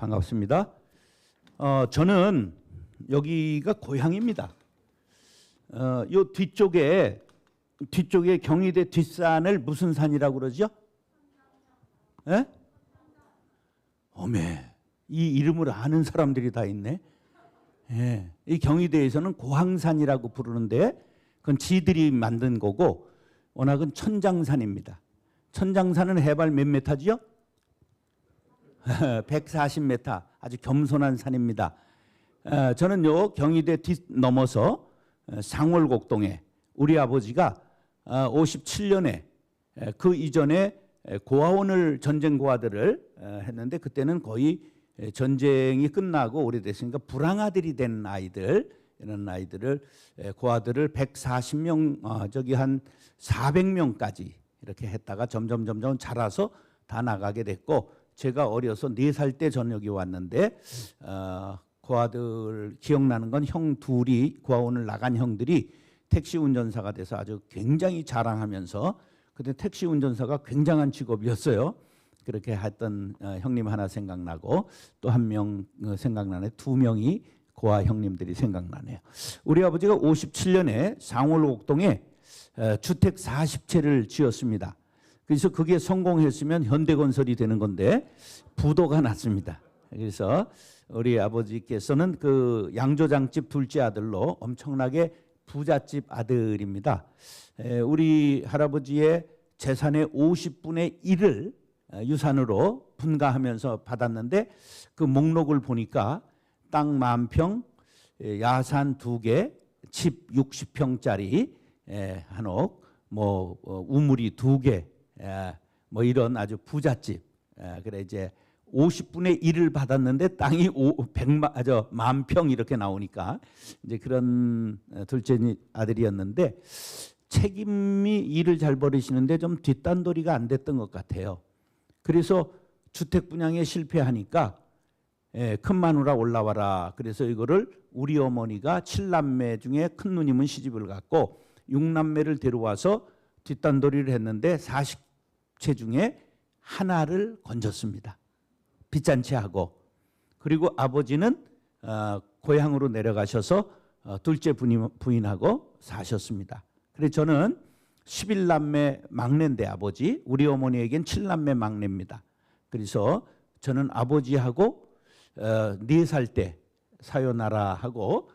반갑습니다. 저는 여기가 고향입니다. 요 뒤쪽에 경희대 뒷산을 무슨 산이라고 그러죠? 예? 어메, 이 이름을 아는 사람들이 다 있네. 예, 이 경희대에서는 고항산이라고 부르는데 그건 지들이 만든 거고 워낙은 천장산입니다. 천장산은 해발 몇 메타지요? 140m, 아주 겸손한 산입니다. 저는 요 경희대 뒤 넘어서 상월곡동에 우리 아버지가 57년에 그 이전에 고아원을 전쟁 고아들을 했는데 그때는 거의 전쟁이 끝나고 오래됐으니까 불황아들이 된 아이들, 이런 아이들을 고아들을 140명 저기 한 400명까지 이렇게 했다가 점점 자라서 다 나가게 됐고 제가 어려서 4살 때 전 여기 왔는데 고아들 기억나는 건 형 둘이 고아원을 나간 형들이 택시 운전사가 돼서 아주 굉장히 자랑하면서 그때 택시 운전사가 굉장한 직업이었어요. 그렇게 했던 형님 하나 생각나고 또 한 명 생각나네. 2명이 고아 형님들이 생각나네요. 우리 아버지가 57년에 상월곡동에 주택 40채를 지었습니다. 그래서 그게 성공했으면 현대건설이 되는 건데 부도가 났습니다. 그래서 우리 아버지께서는 그 양조장집 둘째 아들로 엄청나게 부잣집 아들입니다. 우리 할아버지의 재산의 50분의 1을 유산으로 분가하면서 받았는데 그 목록을 보니까 땅 10,000평, 야산 2개, 집 60평짜리 한옥, 우물이 2개, 뭐 이런 아주 부잣집. 그래 이제 50분의 1을 받았는데 땅이 10,000평 이렇게 나오니까 이제 그런 둘째 아들이었는데 책임이 일을 잘 벌이시는데 좀 뒷단도리가 안 됐던 것 같아요. 그래서 주택 분양에 실패하니까 큰 마누라 올라와라. 그래서 이거를 우리 어머니가 7남매 중에 큰 누님은 시집을 갔고 6남매를 데려와서 뒷단도리를 했는데 40채 중에 하나를 건졌습니다. 빚잔치 하고. 그리고 아버지는 고향으로 내려가셔서 둘째 부인하고 사셨습니다. 그래서 저는 11남매 막내인데 아버지, 우리 어머니에겐 7남매 막내입니다. 그래서 저는 아버지하고 4살 때 사요나라 하고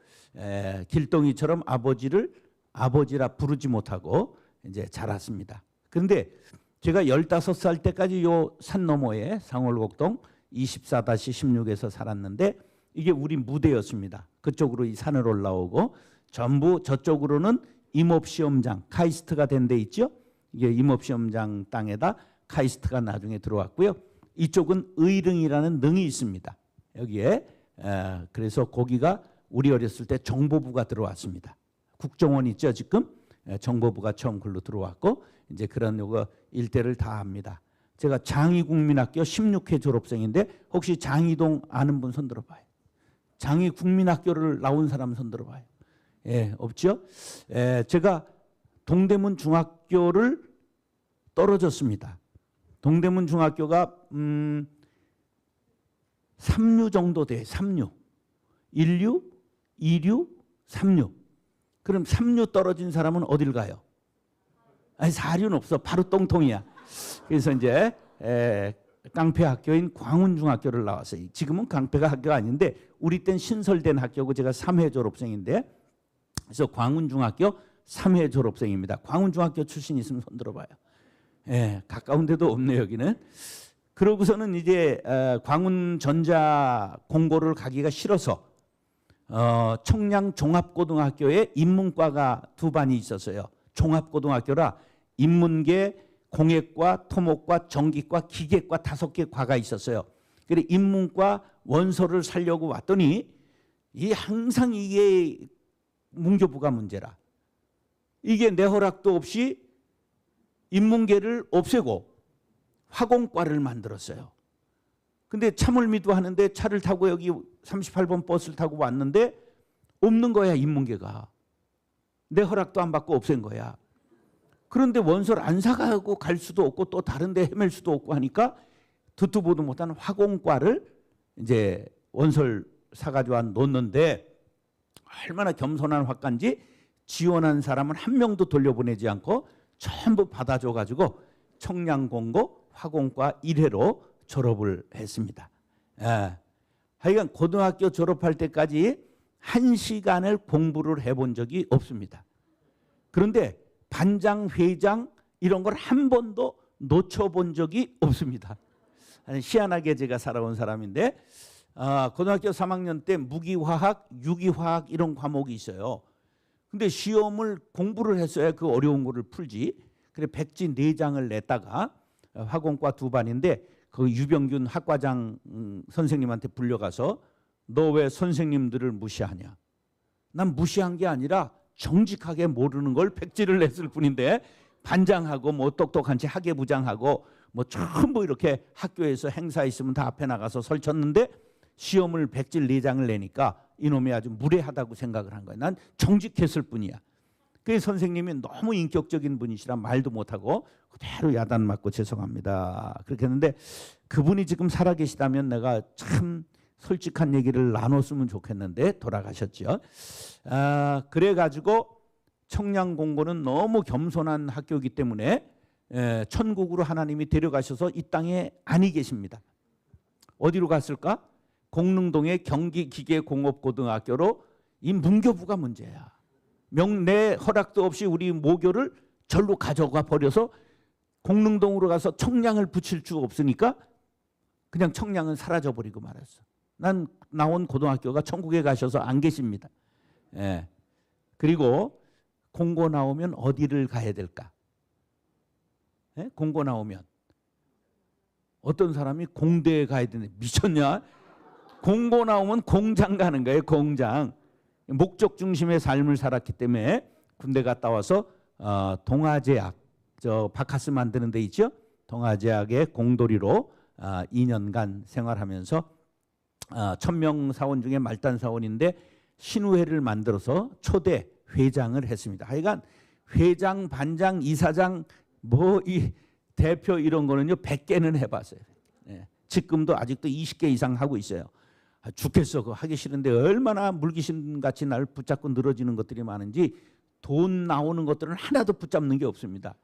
길동이처럼 아버지를 아버지라 부르지 못하고 이제 자랐습니다. 그런데 제가 15살 때까지 요 산 너머에 상월곡동 24-16에서 살았는데 이게 우리 무대였습니다. 그쪽으로 이 산을 올라오고 전부 저쪽으로는 임업시험장, 카이스트가 된 데 있죠. 이게 임업시험장 땅에다 카이스트가 나중에 들어왔고요. 이쪽은 의릉이라는 능이 있습니다. 여기에 그래서 거기가 우리 어렸을 때 정보부가 들어왔습니다. 국정원 있죠 지금. 정보부가 처음 글로 들어왔고 이제 그런 요거 일대를 다 합니다. 제가 장희국민학교 16회 졸업생인데 혹시 장희동 아는 분 손 들어봐요. 장희국민학교를 나온 사람 손 들어봐요. 예, 없죠? 제가 동대문 중학교를 떨어졌습니다. 동대문 중학교가 3류 정도 돼. 3류. 1류, 2류, 3류. 그럼 3류 떨어진 사람은 어딜 가요? 아니 4류는 없어. 바로 똥통이야. 그래서 이제 깡패 학교인 광운중학교를 나왔어요. 지금은 깡패가 학교가 아닌데 우리 땐 신설된 학교고 제가 3회 졸업생인데 그래서 광운중학교 3회 졸업생입니다. 광운중학교 출신 있으면 손 들어봐요. 가까운 데도 없네 여기는. 그러고서는 이제 광운전자공고를 가기가 싫어서 청량 종합고등학교에 인문과가 2반이 있었어요. 종합고등학교라 인문계, 공예과, 토목과, 전기과, 기계과 5개 과가 있었어요. 그래 인문과 원서를 살려고 왔더니 항상 이게 문교부가 문제라. 이게 내 허락도 없이 인문계를 없애고 화공과를 만들었어요. 근데 차물미도 하는데 차를 타고 여기 38번 버스를 타고 왔는데 없는 거야 인문계가. 내 허락도 안 받고 없앤 거야. 그런데 원서를 안 사가고 갈 수도 없고 또 다른 데 헤맬 수도 없고 하니까 듣도 보도 못한 화공과를 이제 원서를 사가지고 놓는데 얼마나 겸손한 학과인지 지원한 사람은 한 명도 돌려보내지 않고 전부 받아줘가지고 청량공고 화공과 1회로 졸업을 했습니다. 예. 하여간 고등학교 졸업할 때까지 1시간을 공부를 해본 적이 없습니다. 그런데 반장, 회장 이런 걸 한 번도 놓쳐본 적이 없습니다. 희한하게 제가 살아온 사람인데 고등학교 3학년 때 무기화학, 유기화학 이런 과목이 있어요. 근데 시험을 공부를 했어야 그 어려운 거를 풀지. 그래 백지 4장을 냈다가 화공과 2반인데 그 유병균 학과장 선생님한테 불려가서 너 왜 선생님들을 무시하냐. 난 무시한 게 아니라 정직하게 모르는 걸 백지를 냈을 뿐인데 반장하고 뭐 똑똑한 체 학예부장하고 뭐 전부 이렇게 학교에서 행사 있으면 다 앞에 나가서 설쳤는데 시험을 백질 4장을 내니까 이놈이 아주 무례하다고 생각을 한 거예요. 난 정직했을 뿐이야. 그 선생님이 너무 인격적인 분이시라 말도 못하고 그대로 야단 맞고 죄송합니다. 그렇게 했는데 그분이 지금 살아계시다면 내가 참 솔직한 얘기를 나눴으면 좋겠는데 돌아가셨죠. 그래가지고 청량공고는 너무 겸손한 학교이기 때문에 천국으로 하나님이 데려가셔서 이 땅에 아니 계십니다. 어디로 갔을까? 공릉동의 경기기계공업고등학교로 이 문교부가 문제야. 명내 허락도 없이 우리 모교를 절로 가져가 버려서 공릉동으로 가서 청량을 붙일 수 없으니까 그냥 청량은 사라져 버리고 말았어. 난 나온 고등학교가 천국에 가셔서 안 계십니다. 예. 그리고 공고 나오면 어디를 가야 될까? 예? 공고 나오면 어떤 사람이 공대에 가야 되는데 미쳤냐? 공고 나오면 공장 가는 거예요. 공장. 목적 중심의 삶을 살았기 때문에 군대 갔다 와서 동아제약 저 바카스 만드는 데 있죠. 동아제약의 공돌이로 2년간 생활하면서 1000명 사원 중에 말단 사원인데 신우회를 만들어서 초대 회장을 했습니다. 하여간 회장, 반장, 이사장 뭐 이 대표 이런 거는요 100개는 해봤어요. 예. 지금도 아직도 20개 이상 하고 있어요. 죽겠어. 그거 하기 싫은데 얼마나 물귀신같이 날 붙잡고 늘어지는 것들이 많은지 돈 나오는 것들은 하나도 붙잡는 게 없습니다.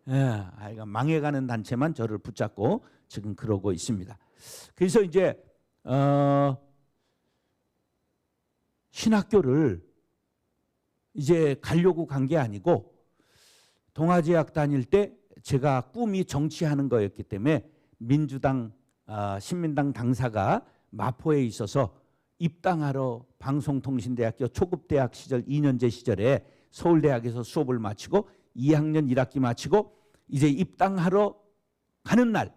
예, 하여간 망해가는 단체만 저를 붙잡고 지금 그러고 있습니다. 그래서 이제 신학교를 이제 가려고 간 게 아니고 동아제약 다닐 때 제가 꿈이 정치하는 거였기 때문에 민주당 신민당 당사가 마포에 있어서 입당하러 방송통신대학교 초급대학 시절 2년제 시절에 서울대학에서 수업을 마치고 2학년 1학기 마치고 이제 입당하러 가는 날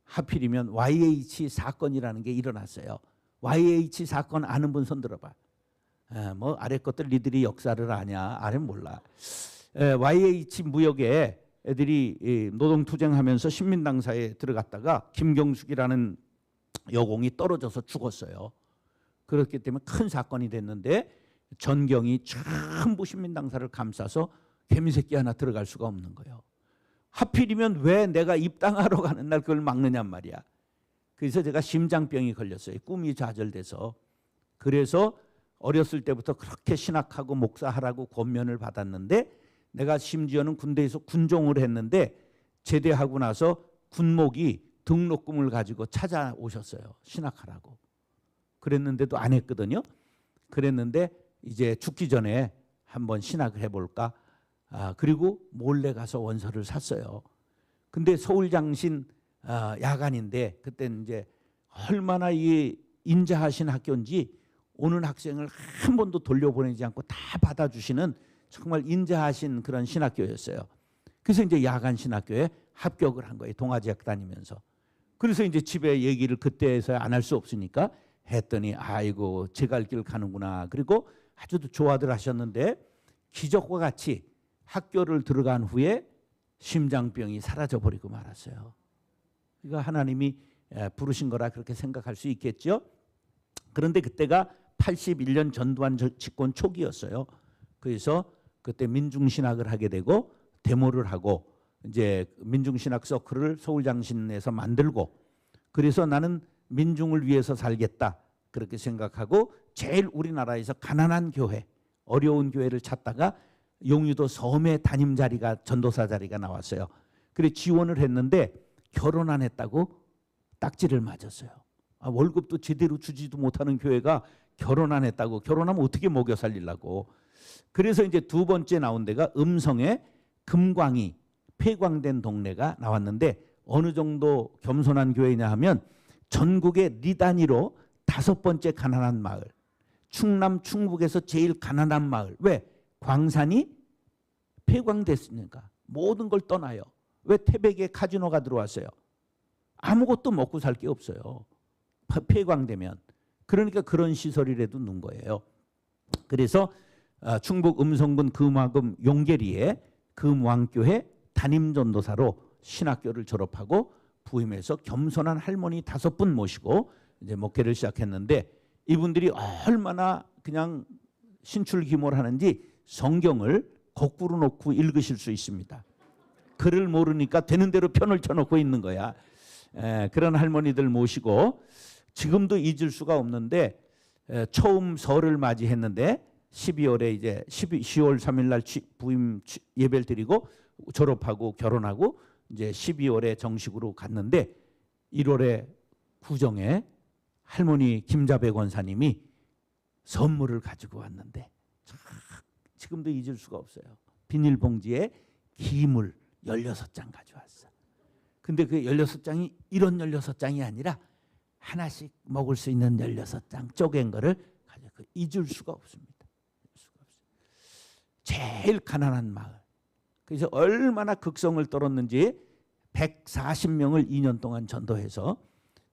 하필이면 YH 사건이라는 게 일어났어요. YH 사건 아는 분 손 들어봐. 뭐 아래 것들 니들이 역사를 아냐? 아래 몰라. YH 무역에 애들이 노동투쟁하면서 신민당사에 들어갔다가 김경숙이라는 여공이 떨어져서 죽었어요. 그렇기 때문에 큰 사건이 됐는데 전경이 전부 신민당사를 감싸서 개미새끼 하나 들어갈 수가 없는 거예요. 하필이면 왜 내가 입당하러 가는 날 그걸 막느냔 말이야. 그래서 제가 심장병이 걸렸어요. 꿈이 좌절돼서. 그래서 어렸을 때부터 그렇게 신학하고 목사하라고 권면을 받았는데 내가 심지어는 군대에서 군종을 했는데 제대하고 나서 군목이 등록금을 가지고 찾아오셨어요. 신학하라고. 그랬는데도 안 했거든요. 그랬는데 이제 죽기 전에 한번 신학을 해볼까. 그리고 몰래 가서 원서를 샀어요. 근데 서울장신 야간인데 그때는 이제 얼마나 이 인자하신 학교인지 오는 학생을 한 번도 돌려보내지 않고 다 받아주시는 정말 인자하신 그런 신학교였어요. 그래서 이제 야간 신학교에 합격을 한 거예요. 동아제약 다니면서. 그래서 이제 집에 얘기를 그때에서야 안 할 수 없으니까 했더니 아이고 제 갈 길 가는구나. 그리고 아주 좋아들 하셨는데 기적과 같이 학교를 들어간 후에 심장병이 사라져버리고 말았어요. 그러니까 하나님이 부르신 거라 그렇게 생각할 수 있겠죠. 그런데 그때가 81년 전두환 집권 초기였어요. 그래서 그때 민중신학을 하게 되고 데모를 하고 이제 민중신학 서클을 서울장신에서 만들고 그래서 나는 민중을 위해서 살겠다 그렇게 생각하고 제일 우리나라에서 가난한 교회, 어려운 교회를 찾다가 용유도 섬의 담임 자리가 전도사 자리가 나왔어요. 그래 지원을 했는데 결혼 안 했다고 딱지를 맞았어요. 월급도 제대로 주지도 못하는 교회가 결혼 안 했다고, 결혼하면 어떻게 먹여 살리려고. 그래서 이제 두 번째 나온 데가 음성의 금광이 폐광된 동네가 나왔는데 어느 정도 겸손한 교회냐 하면 전국의 리 단위로 5번째 가난한 마을, 충남 충북에서 제일 가난한 마을. 왜? 광산이 폐광됐으니까 모든 걸 떠나요. 왜? 태백에 카지노가 들어왔어요. 아무것도 먹고 살 게 없어요. 폐광되면. 그러니까 그런 시설이라도 넣은 거예요. 그래서 충북 음성군 금화금 용계리에 금왕교회 담임전도사로 신학교를 졸업하고 부임해서 겸손한 할머니 5분 모시고 이제 목회를 시작했는데, 이분들이 얼마나 그냥 신출귀몰하는지 성경을 거꾸로 놓고 읽으실 수 있습니다. 글을 모르니까 되는 대로 편을 쳐놓고 있는 거야. 그런 할머니들 모시고 지금도 잊을 수가 없는데, 처음 설을 맞이했는데 12월에 이제 10월 3일 날 부임 예배를 드리고 졸업하고 결혼하고 이제 12월에 정식으로 갔는데 1월에 구정에 할머니 김자배 권사님이 선물을 가지고 왔는데 지금도 잊을 수가 없어요. 비닐봉지에 기물 16장 가져왔어. 근데 그 16장이 이런 16장이 아니라 하나씩 먹을 수 있는 16장 쪼갠 거를 가지고 잊을 수가 없습니다. 제일 가난한 마을. 그래서 얼마나 극성을 떨었는지 140명을 2년 동안 전도해서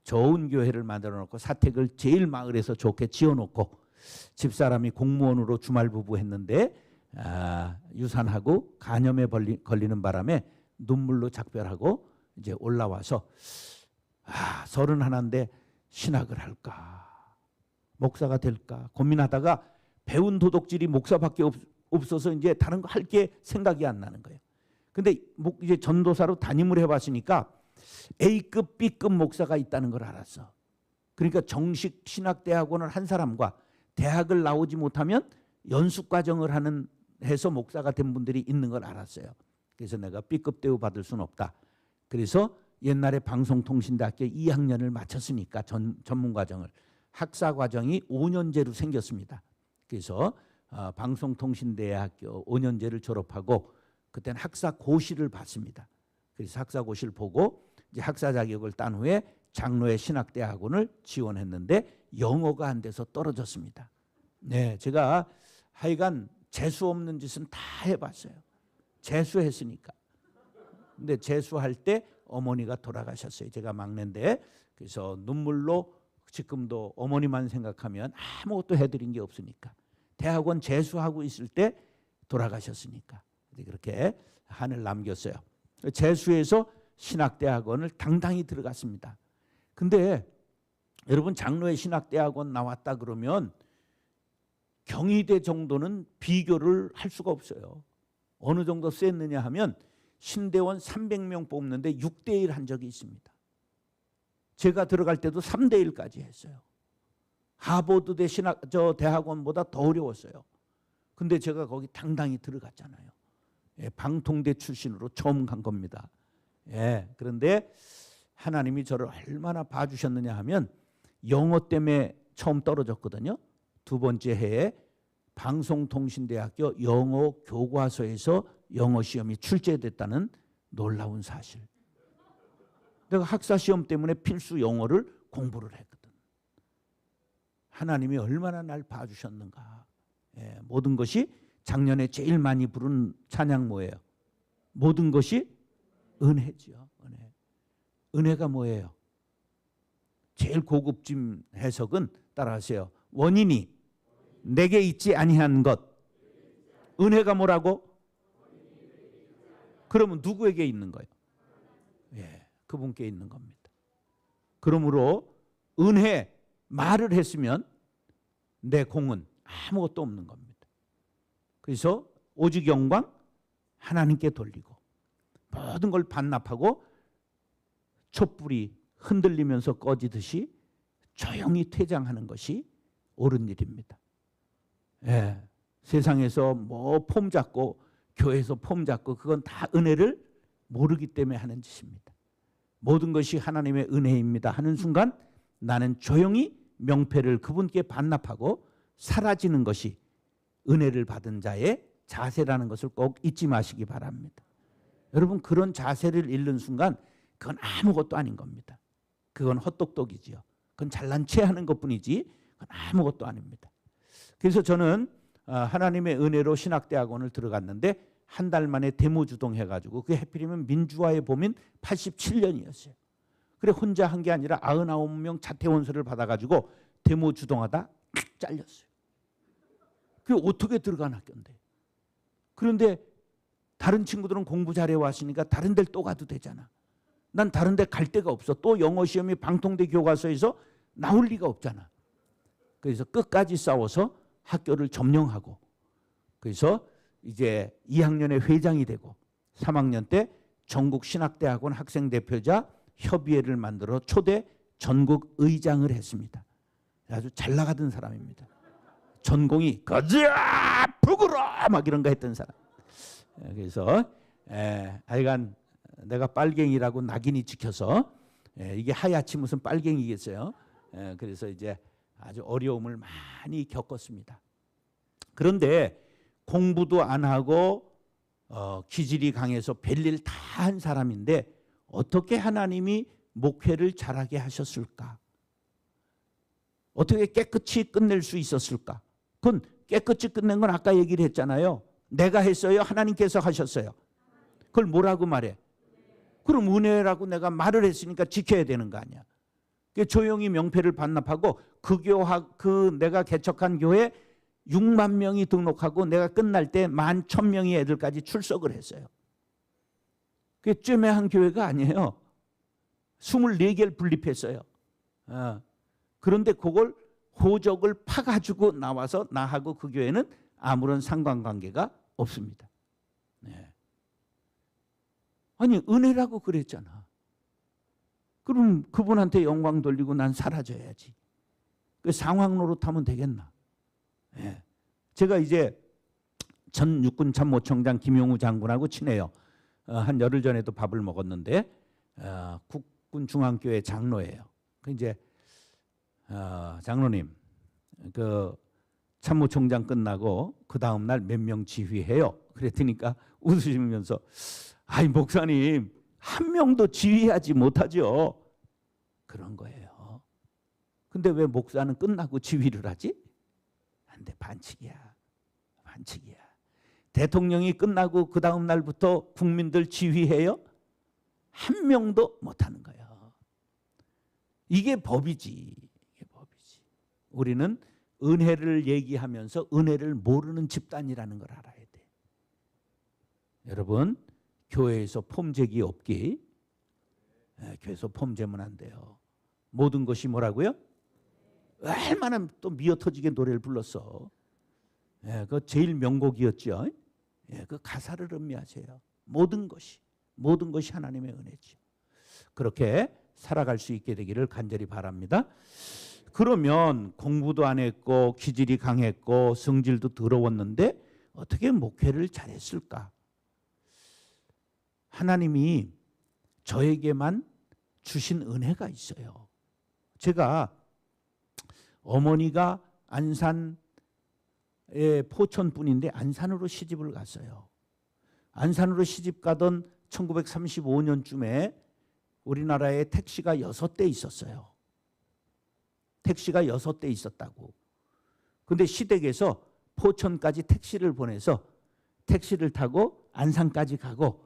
좋은 교회를 만들어 놓고 사택을 제일 마을에서 좋게 지어놓고 집사람이 공무원으로 주말부부 했는데 유산하고 간염에 걸리는 바람에 눈물로 작별하고 이제 올라와서 31인데 신학을 할까 목사가 될까 고민하다가 배운 도덕질이 목사밖에 없어서 이제 다른 거 할 게 생각이 안 나는 거예요. 근데 이제 전도사로 담임을 해봤으니까 A급, B급 목사가 있다는 걸 알았어. 그러니까 정식 신학대학원을 한 사람과 대학을 나오지 못하면 연수과정을 해서 목사가 된 분들이 있는 걸 알았어요. 그래서 내가 B급 대우 받을 수는 없다. 그래서 옛날에 방송통신대학교 2학년을 마쳤으니까 전문과정을 학사과정이 5년제로 생겼습니다. 그래서 방송통신대학교 5년제를 졸업하고 그때는 학사고시를 봤습니다. 그래서 학사고시를 보고 이제 학사 자격을 딴 후에 장로의 신학대학원을 지원했는데 영어가 안 돼서 떨어졌습니다. 네, 제가 하여간 재수 없는 짓은 다 해봤어요. 재수했으니까. 근데 재수할 때 어머니가 돌아가셨어요. 제가 막내인데. 그래서 눈물로 지금도 어머니만 생각하면 아무것도 해드린 게 없으니까. 대학원 재수하고 있을 때 돌아가셨으니까. 그렇게 한을 남겼어요. 재수해서 신학대학원을 당당히 들어갔습니다. 근데 여러분 장로의 신학대학원 나왔다 그러면 경희대 정도는 비교를 할 수가 없어요. 어느 정도 셌느냐 하면 신대원 300명 뽑는데 6대1 한 적이 있습니다. 제가 들어갈 때도 3대1까지 했어요. 하버드 대학원보다 더 어려웠어요. 근데 제가 거기 당당히 들어갔잖아요. 예, 방통대 출신으로 처음 간 겁니다. 예, 그런데 하나님이 저를 얼마나 봐주셨느냐 하면 영어 때문에 처음 떨어졌거든요. 두 번째 해에 방송통신대학교 영어 교과서에서 영어 시험이 출제됐다는 놀라운 사실. 내가 학사 시험 때문에 필수 영어를 공부를 했거든. 하나님이 얼마나 날 봐주셨는가. 예, 모든 것이 작년에 제일 많이 부른 찬양 뭐예요? 모든 것이 은혜죠. 은혜. 은혜가 뭐예요? 제일 고급진 해석은 따라하세요. 원인이 내게 있지 아니한 것. 은혜가 뭐라고? 그러면 누구에게 있는 거예요? 예, 그분께 있는 겁니다. 그러므로 은혜 말을 했으면 내 공은 아무것도 없는 겁니다. 그래서 오직 영광 하나님께 돌리고 모든 걸 반납하고 촛불이 흔들리면서 꺼지듯이 조용히 퇴장하는 것이 옳은 일입니다. 예, 세상에서 뭐 폼 잡고 교회에서 폼 잡고 그건 다 은혜를 모르기 때문에 하는 짓입니다. 모든 것이 하나님의 은혜입니다 하는 순간 나는 조용히 명패를 그분께 반납하고 사라지는 것이 은혜를 받은 자의 자세라는 것을 꼭 잊지 마시기 바랍니다. 여러분, 그런 자세를 잃는 순간 그건 아무것도 아닌 겁니다. 그건 헛똑똑이지요. 그건 잘난 체 하는 것뿐이지 그건 아무것도 아닙니다. 그래서 저는 하나님의 은혜로 신학대학원을 들어갔는데 한 달 만에 대모주동 해가지고 그 해필이면 민주화의 봄인 87년이었어요. 그래 혼자 한 게 아니라 99명 자퇴원서를 받아가지고 대모주동하다 잘렸어요. 그게 어떻게 들어간 학교인데. 그런데 다른 친구들은 공부 잘해 왔으니까 다른 데를 또 가도 되잖아. 난 다른 데 갈 데가 없어. 또 영어 시험이 방통대 교과서에서 나올 리가 없잖아. 그래서 끝까지 싸워서 학교를 점령하고 그래서 이제 2학년에 회장이 되고 3학년 때 전국신학대학원 학생대표자 협의회를 만들어 초대 전국 의장을 했습니다. 아주 잘 나가던 사람입니다. 전공이 가자 북으로 막 이런 거 했던 사람. 그래서 하여간 내가 빨갱이라고 낙인이 찍혀서 이게 하얗지 무슨 빨갱이겠어요. 그래서 이제 아주 어려움을 많이 겪었습니다. 그런데 공부도 안 하고 기질이 강해서 별일 다 한 사람인데 어떻게 하나님이 목회를 잘하게 하셨을까? 어떻게 깨끗이 끝낼 수 있었을까? 그건 깨끗이 끝낸 건 아까 얘기를 했잖아요. 내가 했어요? 하나님께서 하셨어요? 그걸 뭐라고 말해? 그럼 은혜라고 내가 말을 했으니까 지켜야 되는 거 아니야. 조용히 명패를 반납하고 그 내가 개척한 교회 6만 명이 등록하고 내가 끝날 때 11,000명의 애들까지 출석을 했어요. 그게 쨈매한 교회가 아니에요. 24개를 분립했어요. 그런데 그걸 호적을 파가지고 나와서 나하고 그 교회는 아무런 상관관계가 없습니다. 네. 아니 은혜라고 그랬잖아. 그럼 그분한테 영광 돌리고 난 사라져야지. 그 상황 노릇하면 되겠나? 네. 제가 이제 전 육군 참모총장 김용우 장군하고 친해요. 한 열흘 전에도 밥을 먹었는데 국군 중앙교회 장로예요. 그 이제 장로님 그 참모총장 끝나고 그 다음 날 몇 명 지휘해요. 그랬더니까 웃으시면서 아이 목사님 한 명도 지휘하지 못하죠. 그런 거예요. 근데 왜 목사는 끝나고 지휘를 하지? 안 돼. 반칙이야. 반칙이야. 대통령이 끝나고 그 다음 날부터 국민들 지휘해요? 한 명도 못하는 거예요. 이게 법이지. 이게 법이지. 우리는 은혜를 얘기하면서 은혜를 모르는 집단이라는 걸 알아야 돼. 여러분 교회에서 폼재기 없기. 교회에서 폼재면 안 돼요. 모든 것이 뭐라고요? 얼마나 또 미어터지게 노래를 불렀어. 그 제일 명곡이었죠. 그 가사를 음미하세요. 모든 것이 하나님의 은혜죠. 그렇게 살아갈 수 있게 되기를 간절히 바랍니다. 그러면 공부도 안 했고 기질이 강했고 성질도 더러웠는데 어떻게 목회를 잘했을까? 하나님이 저에게만 주신 은혜가 있어요. 제가 어머니가 안산의 포천분인데 안산으로 시집을 갔어요. 안산으로 시집 가던 1935년쯤에 우리나라에 택시가 6대 있었어요. 택시가 6대 있었다고. 근데 시댁에서 포천까지 택시를 보내서 택시를 타고 안산까지 가고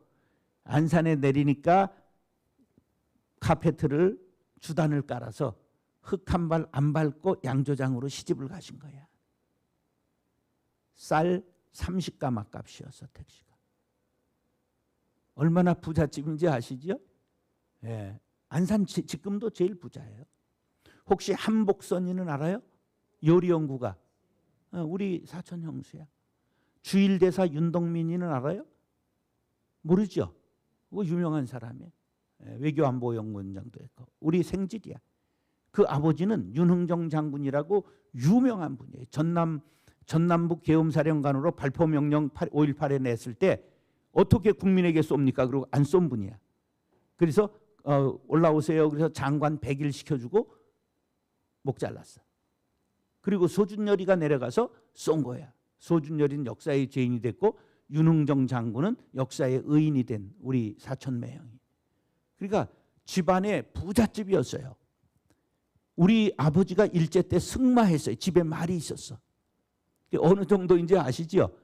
안산에 내리니까 카페트를 주단을 깔아서 흙 한 발 안 밟고 양조장으로 시집을 가신 거야. 쌀 30가마 값이었어 택시가. 얼마나 부잣집인지 아시죠? 예. 안산 지금도 제일 부자예요. 혹시 한복선이는 알아요? 요리연구가. 우리 사촌 형수야. 주일대사 윤동민이는 알아요? 모르죠? 그거 유명한 사람이에요. 외교안보연구원장도 했고. 우리 생질이야. 그 아버지는 윤흥정 장군이라고 유명한 분이에요. 전남북 계엄사령관으로 발포명령 5.18에 냈을 때 어떻게 국민에게 쏩니까? 그리고 안 쏜 분이야. 그래서 올라오세요. 그래서 장관 100일 시켜주고 목 잘랐어. 그리고 소준열이가 내려가서 쏜 거야. 소준열이는 역사의 죄인이 됐고 윤흥정 장군은 역사의 의인이 된 우리 사촌매형이. 그러니까 집안에 부잣집이었어요. 우리 아버지가 일제 때 승마했어요. 집에 말이 있었어. 어느 정도인지 아시죠?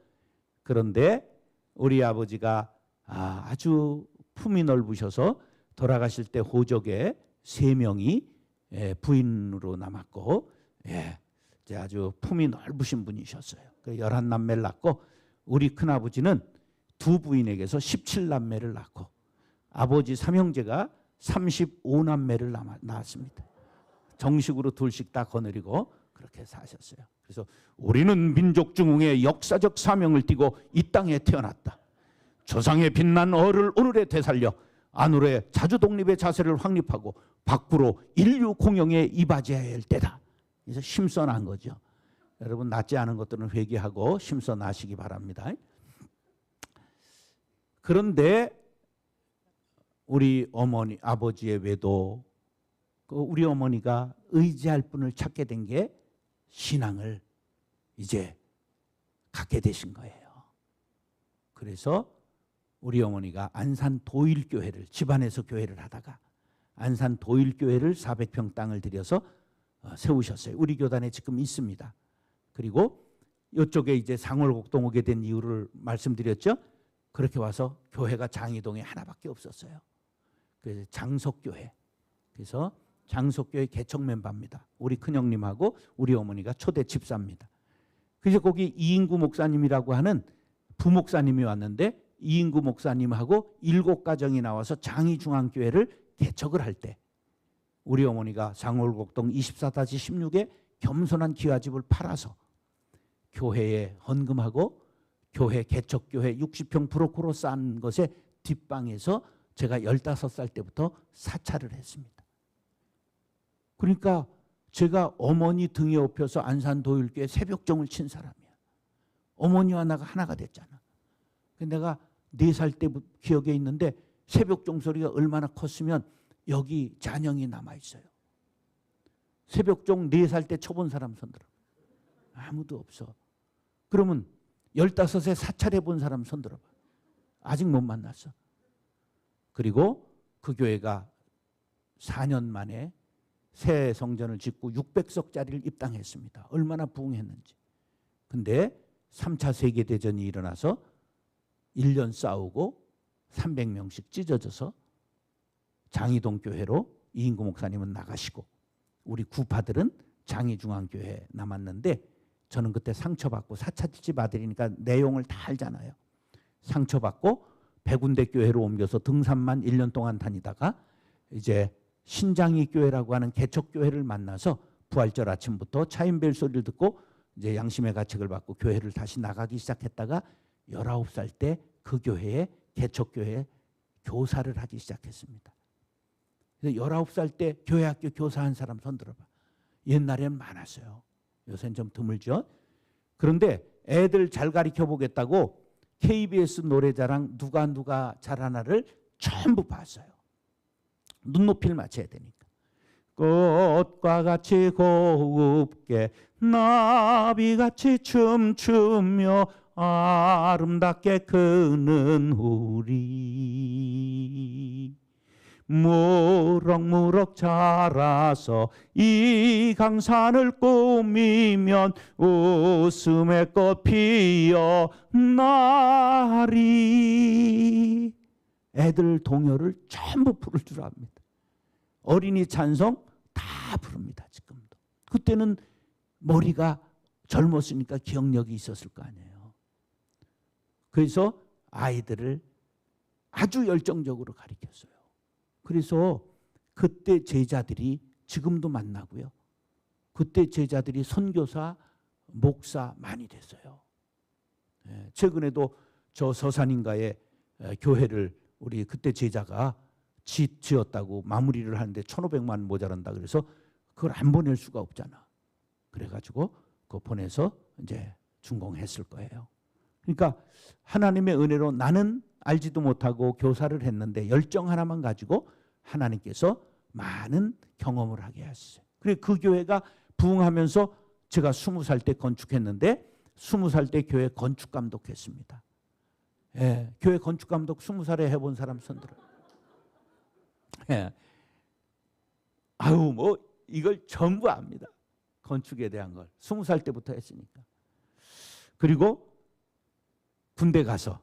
그런데 우리 아버지가 아주 품이 넓으셔서 돌아가실 때 호적에 3명이 부인으로 남았고, 아주 품이 넓으신 분이셨어요. 11남매를 낳고 우리 큰아버지는 2부인에게서 17남매를 낳고 아버지 삼형제가 35남매를 낳았습니다. 정식으로 둘씩 다 거느리고 그렇게 사셨어요. 그래서 우리는 민족중흥의 역사적 사명을 띠고 이 땅에 태어났다. 조상의 빛난 어를 오늘에 되살려 안으로의 자주 독립의 자세를 확립하고 밖으로 인류 공영에 이바지해야 할 때다. 그래서 심선한 거죠. 여러분 낫지 않은 것들은 회개하고 심선하시기 바랍니다. 그런데 우리 어머니 아버지의 외도 우리 어머니가 의지할 분을 찾게 된 게 신앙을 이제 갖게 되신 거예요. 그래서 우리 어머니가 안산 도일교회를 집안에서 교회를 하다가 안산 도일교회를 400평 땅을 들여서 세우셨어요. 우리 교단에 지금 있습니다. 그리고 이쪽에 이제 상월곡동 오게 된 이유를 말씀드렸죠. 그렇게 와서 교회가 장이동에 하나밖에 없었어요. 그래서 장석교회. 그래서 장석교회 개척 멤버입니다. 우리 큰형님하고 우리 어머니가 초대 집사입니다. 그래서 거기 이인구 목사님이라고 하는 부목사님이 왔는데 이인구 목사님하고 7가정이 나와서 장이중앙교회를 개척을 할 때 우리 어머니가 상월곡동 24-16에 겸손한 기와집을 팔아서 교회에 헌금하고 교회 개척교회 60평 브로커로 싼 것에 뒷방에서 제가 15살 때부터 사찰을 했습니다. 그러니까 제가 어머니 등에 업혀서 안산 도일교회 새벽종을 친 사람이야. 어머니와 나가 하나가 됐잖아. 내가 4살 때 기억에 있는데 새벽종 소리가 얼마나 컸으면 여기 잔영이 남아있어요. 새벽종 4살 때 쳐본 사람 손들어. 아무도 없어. 그러면 15에 사찰해 본 사람 손들어봐. 아직 못 만났어. 그리고 그 교회가 4년 만에 새 성전을 짓고 600석짜리를 입당했습니다. 얼마나 부흥했는지. 근데 3차 세계대전이 일어나서 1년 싸우고 300명씩 찢어져서 장이동 교회로 이인구 목사님은 나가시고 우리 구파들은 장이중앙교회에 남았는데 저는 그때 상처받고 사찰집 아들이니까 내용을 다 알잖아요. 상처받고 백운대 교회로 옮겨서 등산만 1년 동안 다니다가 이제 신장이 교회라고 하는 개척교회를 만나서 부활절 아침부터 차인벨 소리를 듣고 이제 양심의 가책을 받고 교회를 다시 나가기 시작했다가 19살 때 그 교회에 개척교회에 교사를 하기 시작했습니다. 그래서 19살 때 교회학교 교사한 사람 손들어봐. 옛날에는 많았어요. 요새는 좀 드물죠. 그런데 애들 잘 가르쳐 보겠다고 KBS 노래자랑 누가 잘하나를 전부 봤어요. 눈높이를 맞춰야 되니까. 꽃과 같이 곱게 나비같이 춤추며 아름답게 크는 우리 무럭무럭 자라서 이 강산을 꾸미면 웃음의 꽃 피어나리. 애들 동요를 전부 부를 줄 압니다. 어린이 찬송 다 부릅니다. 지금도. 그때는 머리가 젊었으니까 기억력이 있었을 거 아니에요. 그래서 아이들을 아주 열정적으로 가르쳤어요. 그래서 그때 제자들이 지금도 만나고요. 그때 제자들이 선교사, 목사 많이 됐어요. 최근에도 저 서산인가에 교회를 우리 그때 제자가 지었다고 마무리를 하는데 1,500만 모자란다 그래서 그걸 안 보낼 수가 없잖아. 그래가지고 그거 보내서 이제 준공했을 거예요. 그러니까 하나님의 은혜로 나는 알지도 못하고 교사를 했는데 열정 하나만 가지고 하나님께서 많은 경험을 하게 하셨어요. 그리고 그 교회가 부흥하면서 제가 20살 때 건축했는데 20살 때 교회 건축 감독했습니다. 예, 교회 건축 감독 20살에 해본 사람 손 들어요. 예. 아유 뭐 이걸 전부 압니다. 건축에 대한 걸 20살 때부터 했으니까. 그리고 군대 가서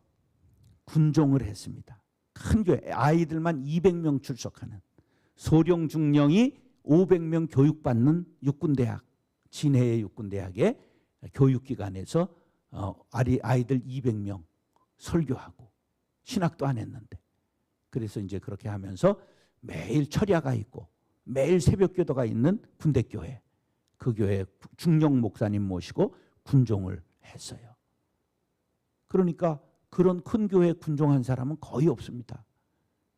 군종을 했습니다. 큰 교회 아이들만 200명 출석하는 소령 중령이 500명 교육받는 육군대학 진해의 육군대학의 교육기관에서 아이들 200명 설교하고 신학도 안 했는데 그래서 이제 그렇게 하면서 매일 철야가 있고 매일 새벽기도가 있는 군대교회 그 교회 중령 목사님 모시고 군종을 했어요. 그러니까 그런 큰 교회 군종한 사람은 거의 없습니다.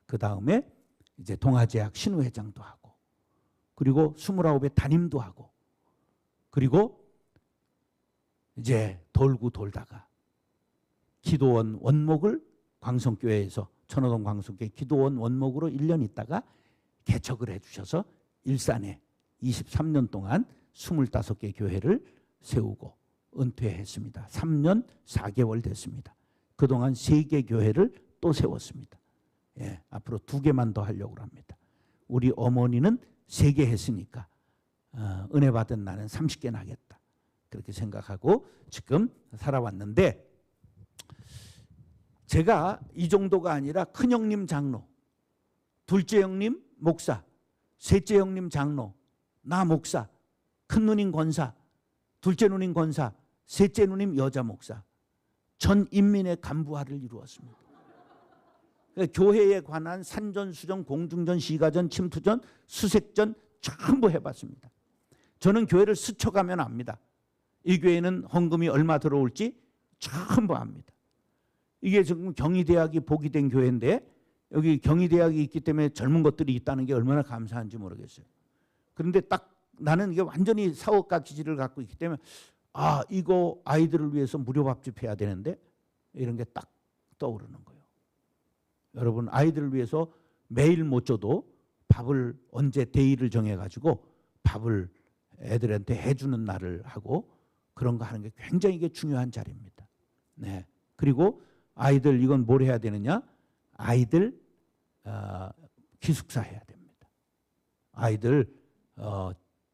그 다음에 이제 동아제약 신우회장도 하고 그리고 29의 담임도 하고 그리고 이제 돌고 돌다가 기도원 원목을 광성교회에서 천호동 광성교회 기도원 원목으로 1년 있다가 개척을 해주셔서 일산에 23년 동안 25개 교회를 세우고 은퇴했습니다. 3년 4개월 됐습니다. 그동안 3개 교회를 또 세웠습니다. 예, 앞으로 2개만 더 하려고 합니다. 우리 어머니는 3개 했으니까 은혜 받은 나는 30개나 하겠다. 그렇게 생각하고 지금 살아왔는데 제가 이 정도가 아니라 큰형님 장로, 둘째 형님 목사, 셋째 형님 장로, 나 목사, 큰 누님 권사, 둘째 누님 권사, 셋째 누님 여자 목사, 전 인민의 간부화를 이루었습니다. 교회에 관한 산전, 수전, 공중전, 시가전, 침투전, 수색전 전부 해봤습니다. 저는 교회를 스쳐가면 압니다. 이 교회는 헌금이 얼마 들어올지 전부 압니다. 이게 지금 경희대학이 복위된 교회인데 여기 경희대학이 있기 때문에 젊은 것들이 있다는 게 얼마나 감사한지 모르겠어요. 그런데 딱 나는 이게 완전히 사업가 기질을 갖고 있기 때문에 아 이거 아이들을 위해서 무료 밥집 해야 되는데 이런 게 딱 떠오르는 거예요. 여러분 아이들을 위해서 매일 못 줘도 밥을 언제 데이를 정해가지고 밥을 애들한테 해주는 날을 하고 그런 거 하는 게 굉장히 이게 중요한 자리입니다. 네. 그리고 아이들 이건 뭘 해야 되느냐? 아이들 기숙사 해야 됩니다. 아이들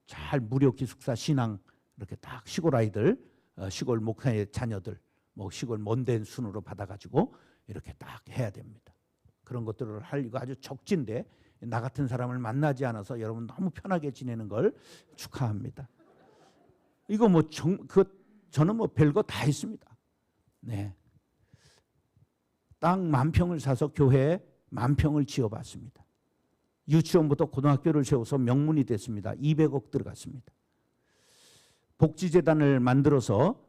잘 무료 기숙사 신앙 이렇게 딱 시골 아이들 시골 목사의 자녀들 뭐 시골 먼 데 순으로 받아가지고 이렇게 딱 해야 됩니다. 그런 것들을 할 이거 아주 적진데 나 같은 사람을 만나지 않아서 여러분 너무 편하게 지내는 걸 축하합니다. 이거 뭐 저는 뭐 별거 다 했습니다. 네. 땅 10,000평을 사서 교회에 10,000평을 지어봤습니다. 유치원부터 고등학교를 세워서 명문이 됐습니다. 200억 들어갔습니다. 복지재단을 만들어서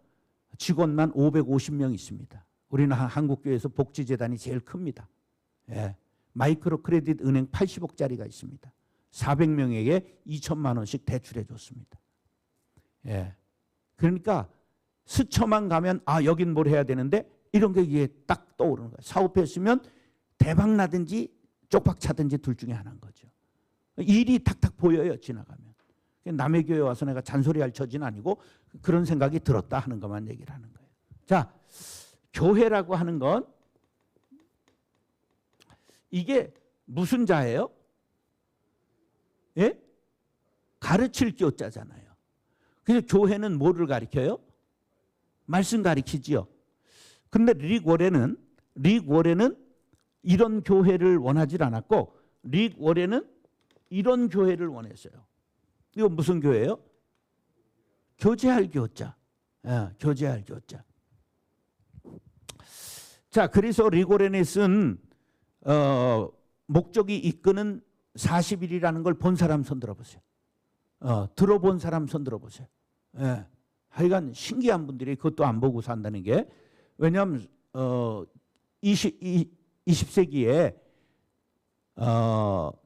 직원만 550명 있습니다. 우리는 한국교회에서 복지재단이 제일 큽니다. 예. 마이크로 크레딧 은행 80억짜리가 있습니다. 400명에게 2천만 원씩 대출해 줬습니다. 예. 그러니까 스쳐만 가면 아 여긴 뭘 해야 되는데 이런 게 이게 딱 떠오르는 거예요. 사업했으면 대박 나든지 쪽박 차든지 둘 중에 하나인 거죠. 일이 탁탁 보여요 지나가면. 남의 교회 와서 내가 잔소리할 처지는 아니고 그런 생각이 들었다 하는 것만 얘기를 하는 거예요. 자, 교회라고 하는 건 이게 무슨 자예요? 예? 가르칠 교자잖아요. 그래서 교회는 뭐를 가르쳐요? 말씀 가르치지요. 근데 릭 워렌은 이런 교회를 원하지 않았고 릭 워렌은 이런 교회를 원했어요. 이거 무슨 교회예요? 교제할 교자. 예, 교제할 교자. 자, 그래서 릭 워렌이 쓴 목적이 이끄는 40일이라는 걸 본 사람 손 들어보세요. 들어본 사람 손 들어보세요. 예. 하여간 신기한 분들이 그것도 안 보고 산다는 게 왜냐하면 20세기에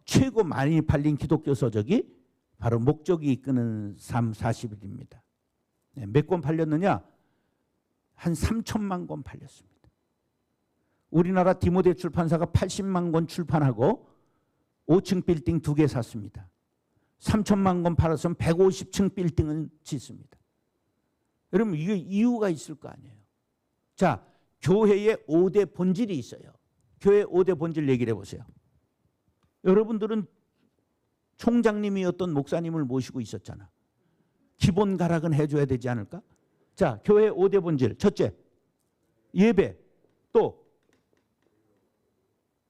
최고 많이 팔린 기독교 서적이 바로 목적이 이끄는 삶 40일입니다. 몇 권 팔렸느냐? 한 3천만 권 팔렸습니다. 우리나라 디모데 출판사가 80만 권 출판하고 5층 빌딩 2개 샀습니다. 3천만 권 팔았으면 150층 빌딩을 짓습니다. 여러분 이게 이유가 있을 거 아니에요. 자, 교회의 5대 본질이 있어요. 교회 5대 본질 얘기를 해보세요. 여러분들은 총장님이었던 목사님을 모시고 있었잖아. 기본 가락은 해줘야 되지 않을까? 자, 교회 5대 본질. 첫째, 예배. 또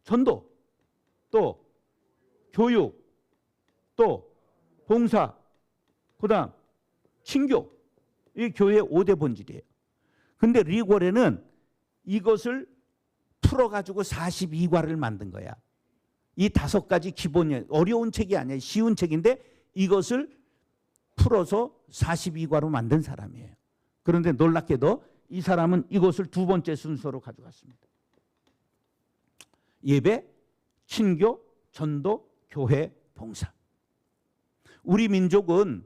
전도. 또 교육. 또 봉사. 그 다음 친교. 이 교회의 5대 본질이에요. 근데 리고레는 이것을 풀어가지고 42과를 만든 거야. 이 5가지 기본이 어려운 책이 아니에요. 쉬운 책인데 이것을 풀어서 42과로 만든 사람이에요. 그런데 놀랍게도 이 사람은 이것을 2번째 순서로 가져갔습니다. 예배, 친교, 전도, 교회, 봉사. 우리 민족은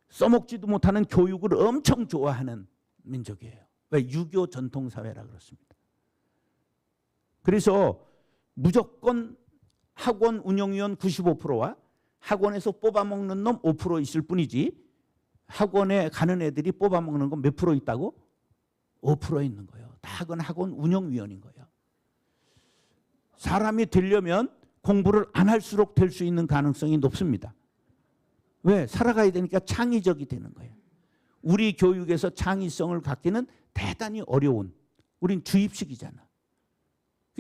써먹지도 못하는 교육을 엄청 좋아하는 민족이에요. 왜? 유교 전통사회라 그렇습니다. 그래서 무조건 학원 운영위원 95%와 학원에서 뽑아먹는 놈 5% 있을 뿐이지 학원에 가는 애들이 뽑아먹는 건 몇 프로 있다고? 5% 있는 거예요. 다 그건 학원 운영위원인 거예요. 사람이 되려면 공부를 안 할수록 될 수 있는 가능성이 높습니다. 왜? 살아가야 되니까 창의적이 되는 거예요. 우리 교육에서 창의성을 갖기는 대단히 어려운, 우린 주입식이잖아.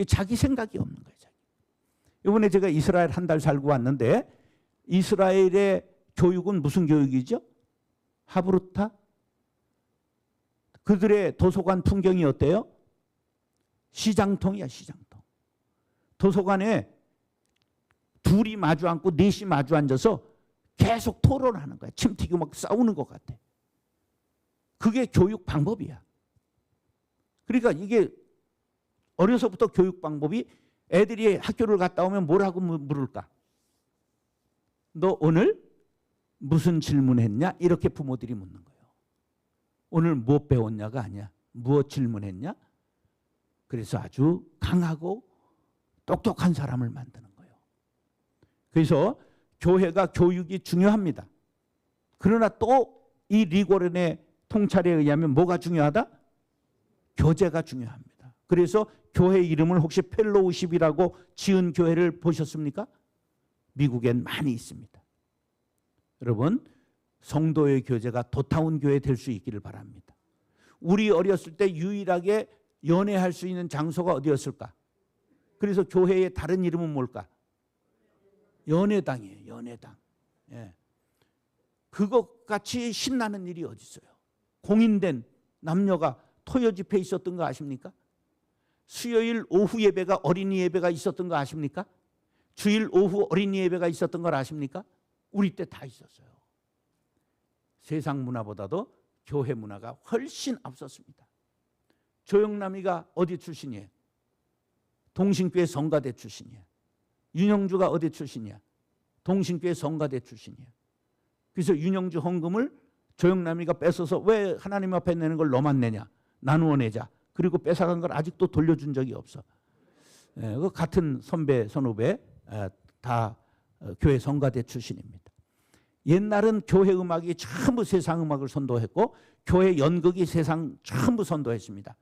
자기 생각이 없는 거예요. 이번에 제가 이스라엘 한 달 살고 왔는데 이스라엘의 교육은 무슨 교육이죠? 하브루타? 그들의 도서관 풍경이 어때요? 시장통이야, 시장통. 도서관에 둘이 마주 앉고 넷이 마주 앉아서 계속 토론하는 거야. 침 튀기고 막 싸우는 것 같아. 그게 교육 방법이야. 그러니까 이게 어려서부터 교육 방법이 애들이 학교를 갔다 오면 뭐라고 물을까? 너 오늘 무슨 질문했냐? 이렇게 부모들이 묻는 거예요. 오늘 뭐 배웠냐가 아니야. 무엇 질문했냐? 그래서 아주 강하고 똑똑한 사람을 만드는 거예요. 그래서 교회가 교육이 중요합니다. 그러나 또 이 리고렌의 통찰에 의하면 뭐가 중요하다? 교제가 중요합니다. 그래서 교회 이름을 혹시 펠로우십이라고 지은 교회를 보셨습니까? 미국엔 많이 있습니다. 여러분, 성도의 교제가 도타운 교회 될 수 있기를 바랍니다. 우리 어렸을 때 유일하게 연애할 수 있는 장소가 어디였을까? 그래서 교회의 다른 이름은 뭘까? 연애당이에요. 연애당. 예. 그것같이 신나는 일이 어디 있어요? 공인된 남녀가 토요 집회 있었던 거 아십니까? 수요일 오후 예배가 어린이 예배가 있었던 거 아십니까? 주일 오후 어린이 예배가 있었던 걸 아십니까? 우리 때 다 있었어요. 세상 문화보다도 교회 문화가 훨씬 앞섰습니다. 조영남이가 어디 출신이에요? 동신교회 성가대 출신이에요. 윤영주가 어디 출신이야? 동신교회 성가대 출신이에요. 그래서 윤영주 헌금을 조영남이가 뺏어서 왜 하나님 앞에 내는 걸 너만 내냐? 나누어 내자. 그리고 뺏어간 걸 아직도 돌려준 적이 없어. 그 같은 선배, 선후배 다 교회 성가대 출신입니다. 옛날은 교회 음악이 전부 세상 음악을 선도했고 교회 연극이 세상 전부 선도했습니다.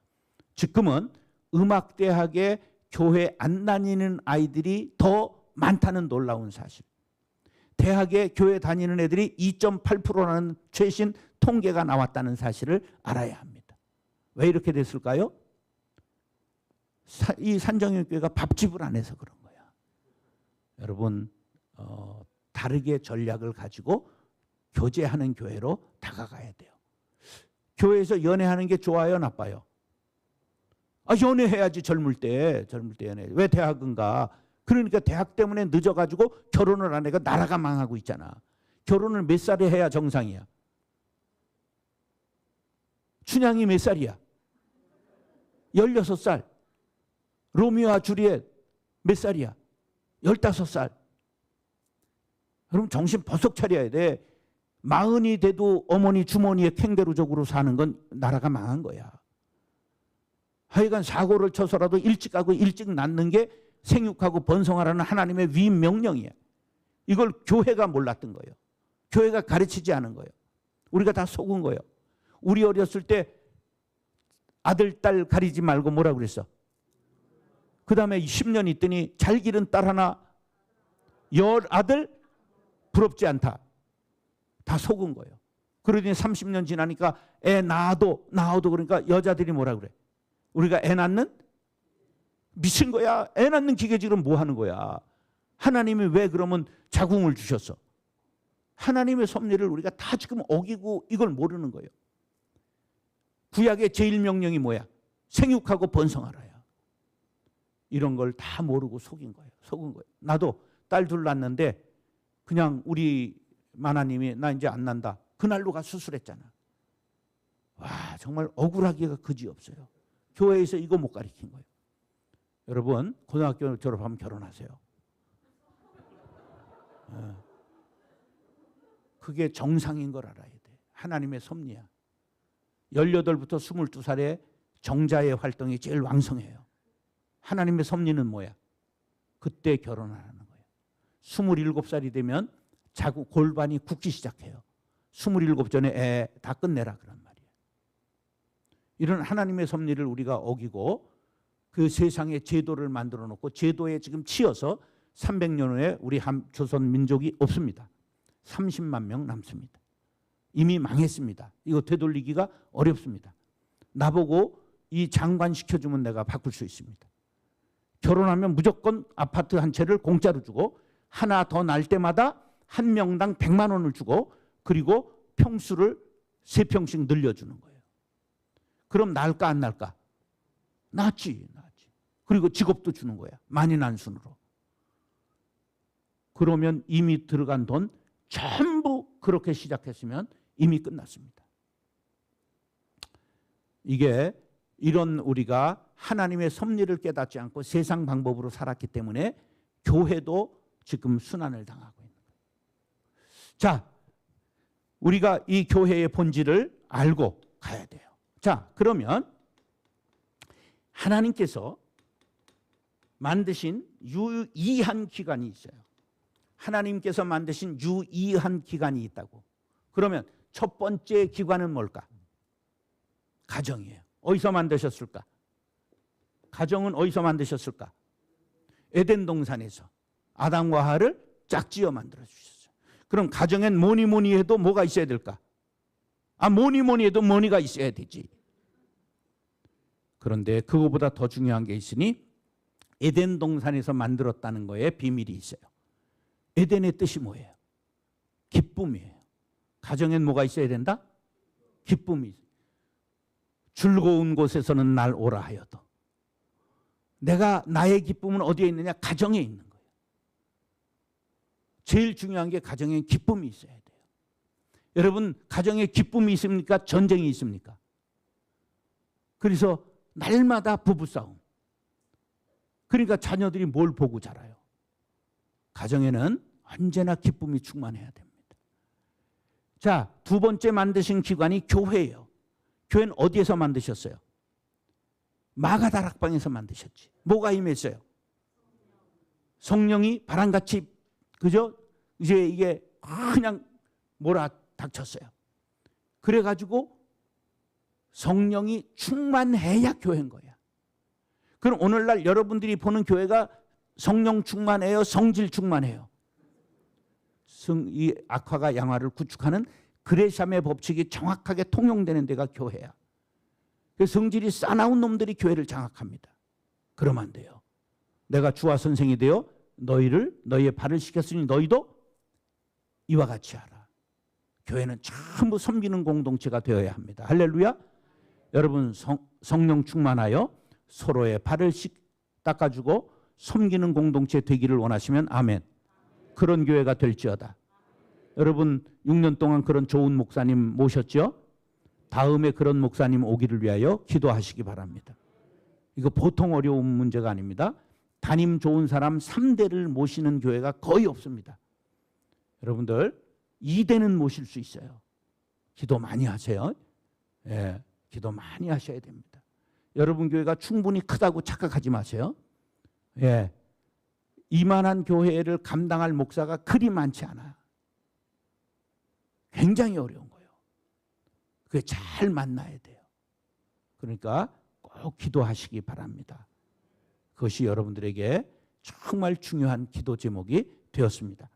지금은 음악대학에 교회 안 다니는 아이들이 더 많다는 놀라운 사실. 대학에 교회 다니는 애들이 2.8%라는 최신 통계가 나왔다는 사실을 알아야 합니다. 왜 이렇게 됐을까요? 이 산정형교회가 밥집을 안 해서 그런 거야. 여러분 다르게 전략을 가지고 교제하는 교회로 다가가야 돼요. 교회에서 연애하는 게 좋아요, 나빠요? 연애해야지. 젊을 때 연애. 왜 대학은 가? 그러니까 대학 때문에 늦어가지고 결혼을 안 해가 나라가 망하고 있잖아. 결혼을 몇 살에 해야 정상이야? 춘향이 몇 살이야? 16살. 로미오와 주리엣 몇 살이야? 15살. 여러분 정신 버석 차려야 돼. 40이 돼도 어머니 주머니에 캥거루족으로 사는 건 나라가 망한 거야. 하여간 사고를 쳐서라도 일찍 하고 일찍 낳는 게 생육하고 번성하라는 하나님의 위임 명령이야. 이걸 교회가 몰랐던 거예요. 교회가 가르치지 않은 거예요. 우리가 다 속은 거예요. 우리 어렸을 때 아들, 딸 가리지 말고 뭐라 그랬어? 그 다음에 10년 있더니 잘 기른 딸 하나, 열 아들 부럽지 않다. 다 속은 거예요. 그러더니 30년 지나니까 애 낳아도 그러니까 여자들이 뭐라 그래? 우리가 애 낳는? 미친 거야. 애 낳는 기계지금 뭐 하는 거야? 하나님이 왜 그러면 자궁을 주셨어? 하나님의 섭리를 우리가 다 지금 어기고 이걸 모르는 거예요. 구약의 제일 명령이 뭐야? 생육하고 번성하라야. 이런 걸 다 모르고 속인 거예요. 속은 거예요. 나도 딸 둘 낳았는데 그냥 우리 마나님이 나 이제 안 난다. 그날로 가 수술했잖아. 와, 정말 억울하기가 그지없어요. 교회에서 이거 못 가르친 거예요. 여러분 고등학교 졸업하면 결혼하세요. 그게 정상인 걸 알아야 돼. 하나님의 섭리야. 18부터 22살에 정자의 활동이 제일 왕성해요. 하나님의 섭리는 뭐야? 그때 결혼하는 거예요. 27살이 되면 자꾸 골반이 굳기 시작해요. 27 전에 애 다 끝내라 그런 말이에요. 이런 하나님의 섭리를 우리가 어기고 그 세상에 제도를 만들어 놓고 제도에 지금 치여서 300년 후에 우리 조선 민족이 없습니다. 30만 명 남습니다. 이미 망했습니다. 이거 되돌리기가 어렵습니다. 나보고 이 장관 시켜주면 내가 바꿀 수 있습니다. 결혼하면 무조건 아파트 한 채를 공짜로 주고 하나 더 날 때마다 한 명당 100만 원을 주고 그리고 평수를 3평씩 늘려주는 거예요. 그럼 날까 안 날까? 낫지. 그리고 직업도 주는 거야. 만인한순으로. 그러면 이미 들어간 돈 전부 그렇게 시작했으면 이미 끝났습니다. 이게 이런 우리가 하나님의 섭리를 깨닫지 않고 세상 방법으로 살았기 때문에 교회도 지금 순환을 당하고 있는 거예요. 자, 우리가 이 교회의 본질을 알고 가야 돼요. 자, 그러면 하나님께서 만드신 유의한 기간이 있어요. 하나님께서 만드신 유의한 기간이 있다고. 그러면 첫 번째 기관은 뭘까? 가정이에요. 어디서 만드셨을까? 가정은 어디서 만드셨을까? 에덴 동산에서 아담과 하와를 짝지어 만들어 주셨어요. 그럼 가정엔 뭐니 해도 뭐가 있어야 될까? 뭐니 해도 뭐니가 있어야 되지. 그런데 그거보다 더 중요한 게 있으니 에덴 동산에서 만들었다는 거에 비밀이 있어요. 에덴의 뜻이 뭐예요? 기쁨이에요. 가정엔 뭐가 있어야 된다? 기쁨이. 즐거운 곳에서는 날 오라 하여도. 내가 나의 기쁨은 어디에 있느냐? 가정에 있는 거예요. 제일 중요한 게 가정에 기쁨이 있어야 돼요. 여러분 가정에 기쁨이 있습니까? 전쟁이 있습니까? 그래서 날마다 부부싸움. 그러니까 자녀들이 뭘 보고 자라요? 가정에는 언제나 기쁨이 충만해야 됩니다. 자, 두 번째 만드신 기관이 교회예요. 교회는 어디에서 만드셨어요? 마가다락방에서 만드셨지. 뭐가 임했어요? 성령이 바람같이, 그죠? 이제 이게 그냥 몰아닥쳤어요. 그래가지고 성령이 충만해야 교회인 거야. 그럼 오늘날 여러분들이 보는 교회가 성령 충만해요? 성질 충만해요? 이 악화가 양화를 구축하는 그레샴의 법칙이 정확하게 통용되는 데가 교회야. 성질이 싸나운 놈들이 교회를 장악합니다. 그러면 안 돼요. 내가 주와 선생이 되어 너희의 발을 씻겼으니 너희도 이와 같이 하라. 교회는 전부 섬기는 공동체가 되어야 합니다. 할렐루야. 여러분 성령 충만하여 서로의 발을 닦아주고 섬기는 공동체 되기를 원하시면 아멘. 그런 교회가 될지어다. 여러분 6년 동안 그런 좋은 목사님 모셨죠? 다음에 그런 목사님 오기를 위하여 기도하시기 바랍니다. 이거 보통 어려운 문제가 아닙니다. 담임 좋은 사람 3대를 모시는 교회가 거의 없습니다. 여러분들 2대는 모실 수 있어요. 기도 많이 하세요. 예, 기도 많이 하셔야 됩니다. 여러분 교회가 충분히 크다고 착각하지 마세요. 예, 이만한 교회를 감당할 목사가 그리 많지 않아요. 굉장히 어려운 거예요. 그게 잘 만나야 돼요. 그러니까 꼭 기도하시기 바랍니다. 그것이 여러분들에게 정말 중요한 기도 제목이 되었습니다.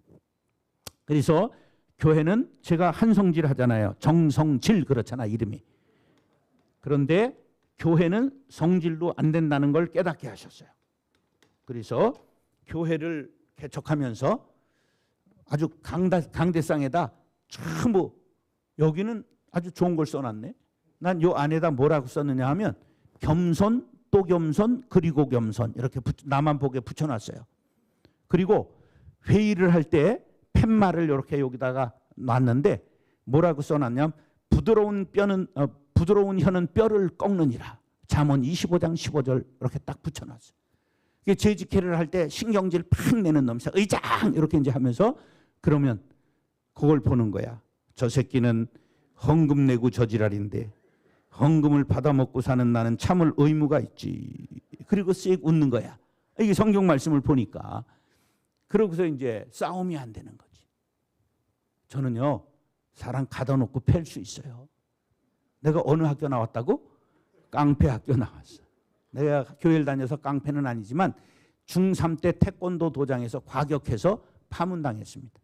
그래서 교회는 제가 한성질 하잖아요. 정성질 그렇잖아 이름이. 그런데 교회는 성질로 안 된다는 걸 깨닫게 하셨어요. 그래서 교회를 개척하면서 아주 강대상에다 전부 여기는 아주 좋은 걸 써놨네. 난 요 안에다 뭐라고 썼느냐 하면 겸손 또 겸손 그리고 겸손 이렇게 나만 보게 붙여놨어요. 그리고 회의를 할 때 팻말을 이렇게 여기다가 놨는데 뭐라고 써놨냐면 부드러운 혀는 뼈를 꺾느니라. 잠언 25장 15절 이렇게 딱 붙여놨어요. 이게 재직회를 할 때 신경질 팍 내는 놈이 의장 이렇게 이제 하면서 그러면 그걸 보는 거야. 저 새끼는 헌금 내고 저지랄인데 헌금을 받아먹고 사는 나는 참을 의무가 있지. 그리고 씩 웃는 거야. 이게 성경 말씀을 보니까. 그러고서 이제 싸움이 안 되는 거지. 저는요, 사람 가둬놓고 팰 수 있어요. 내가 어느 학교 나왔다고? 깡패 학교 나왔어. 내가 교회를 다녀서 깡패는 아니지만 중3 때 태권도 도장에서 과격해서 파문당했습니다.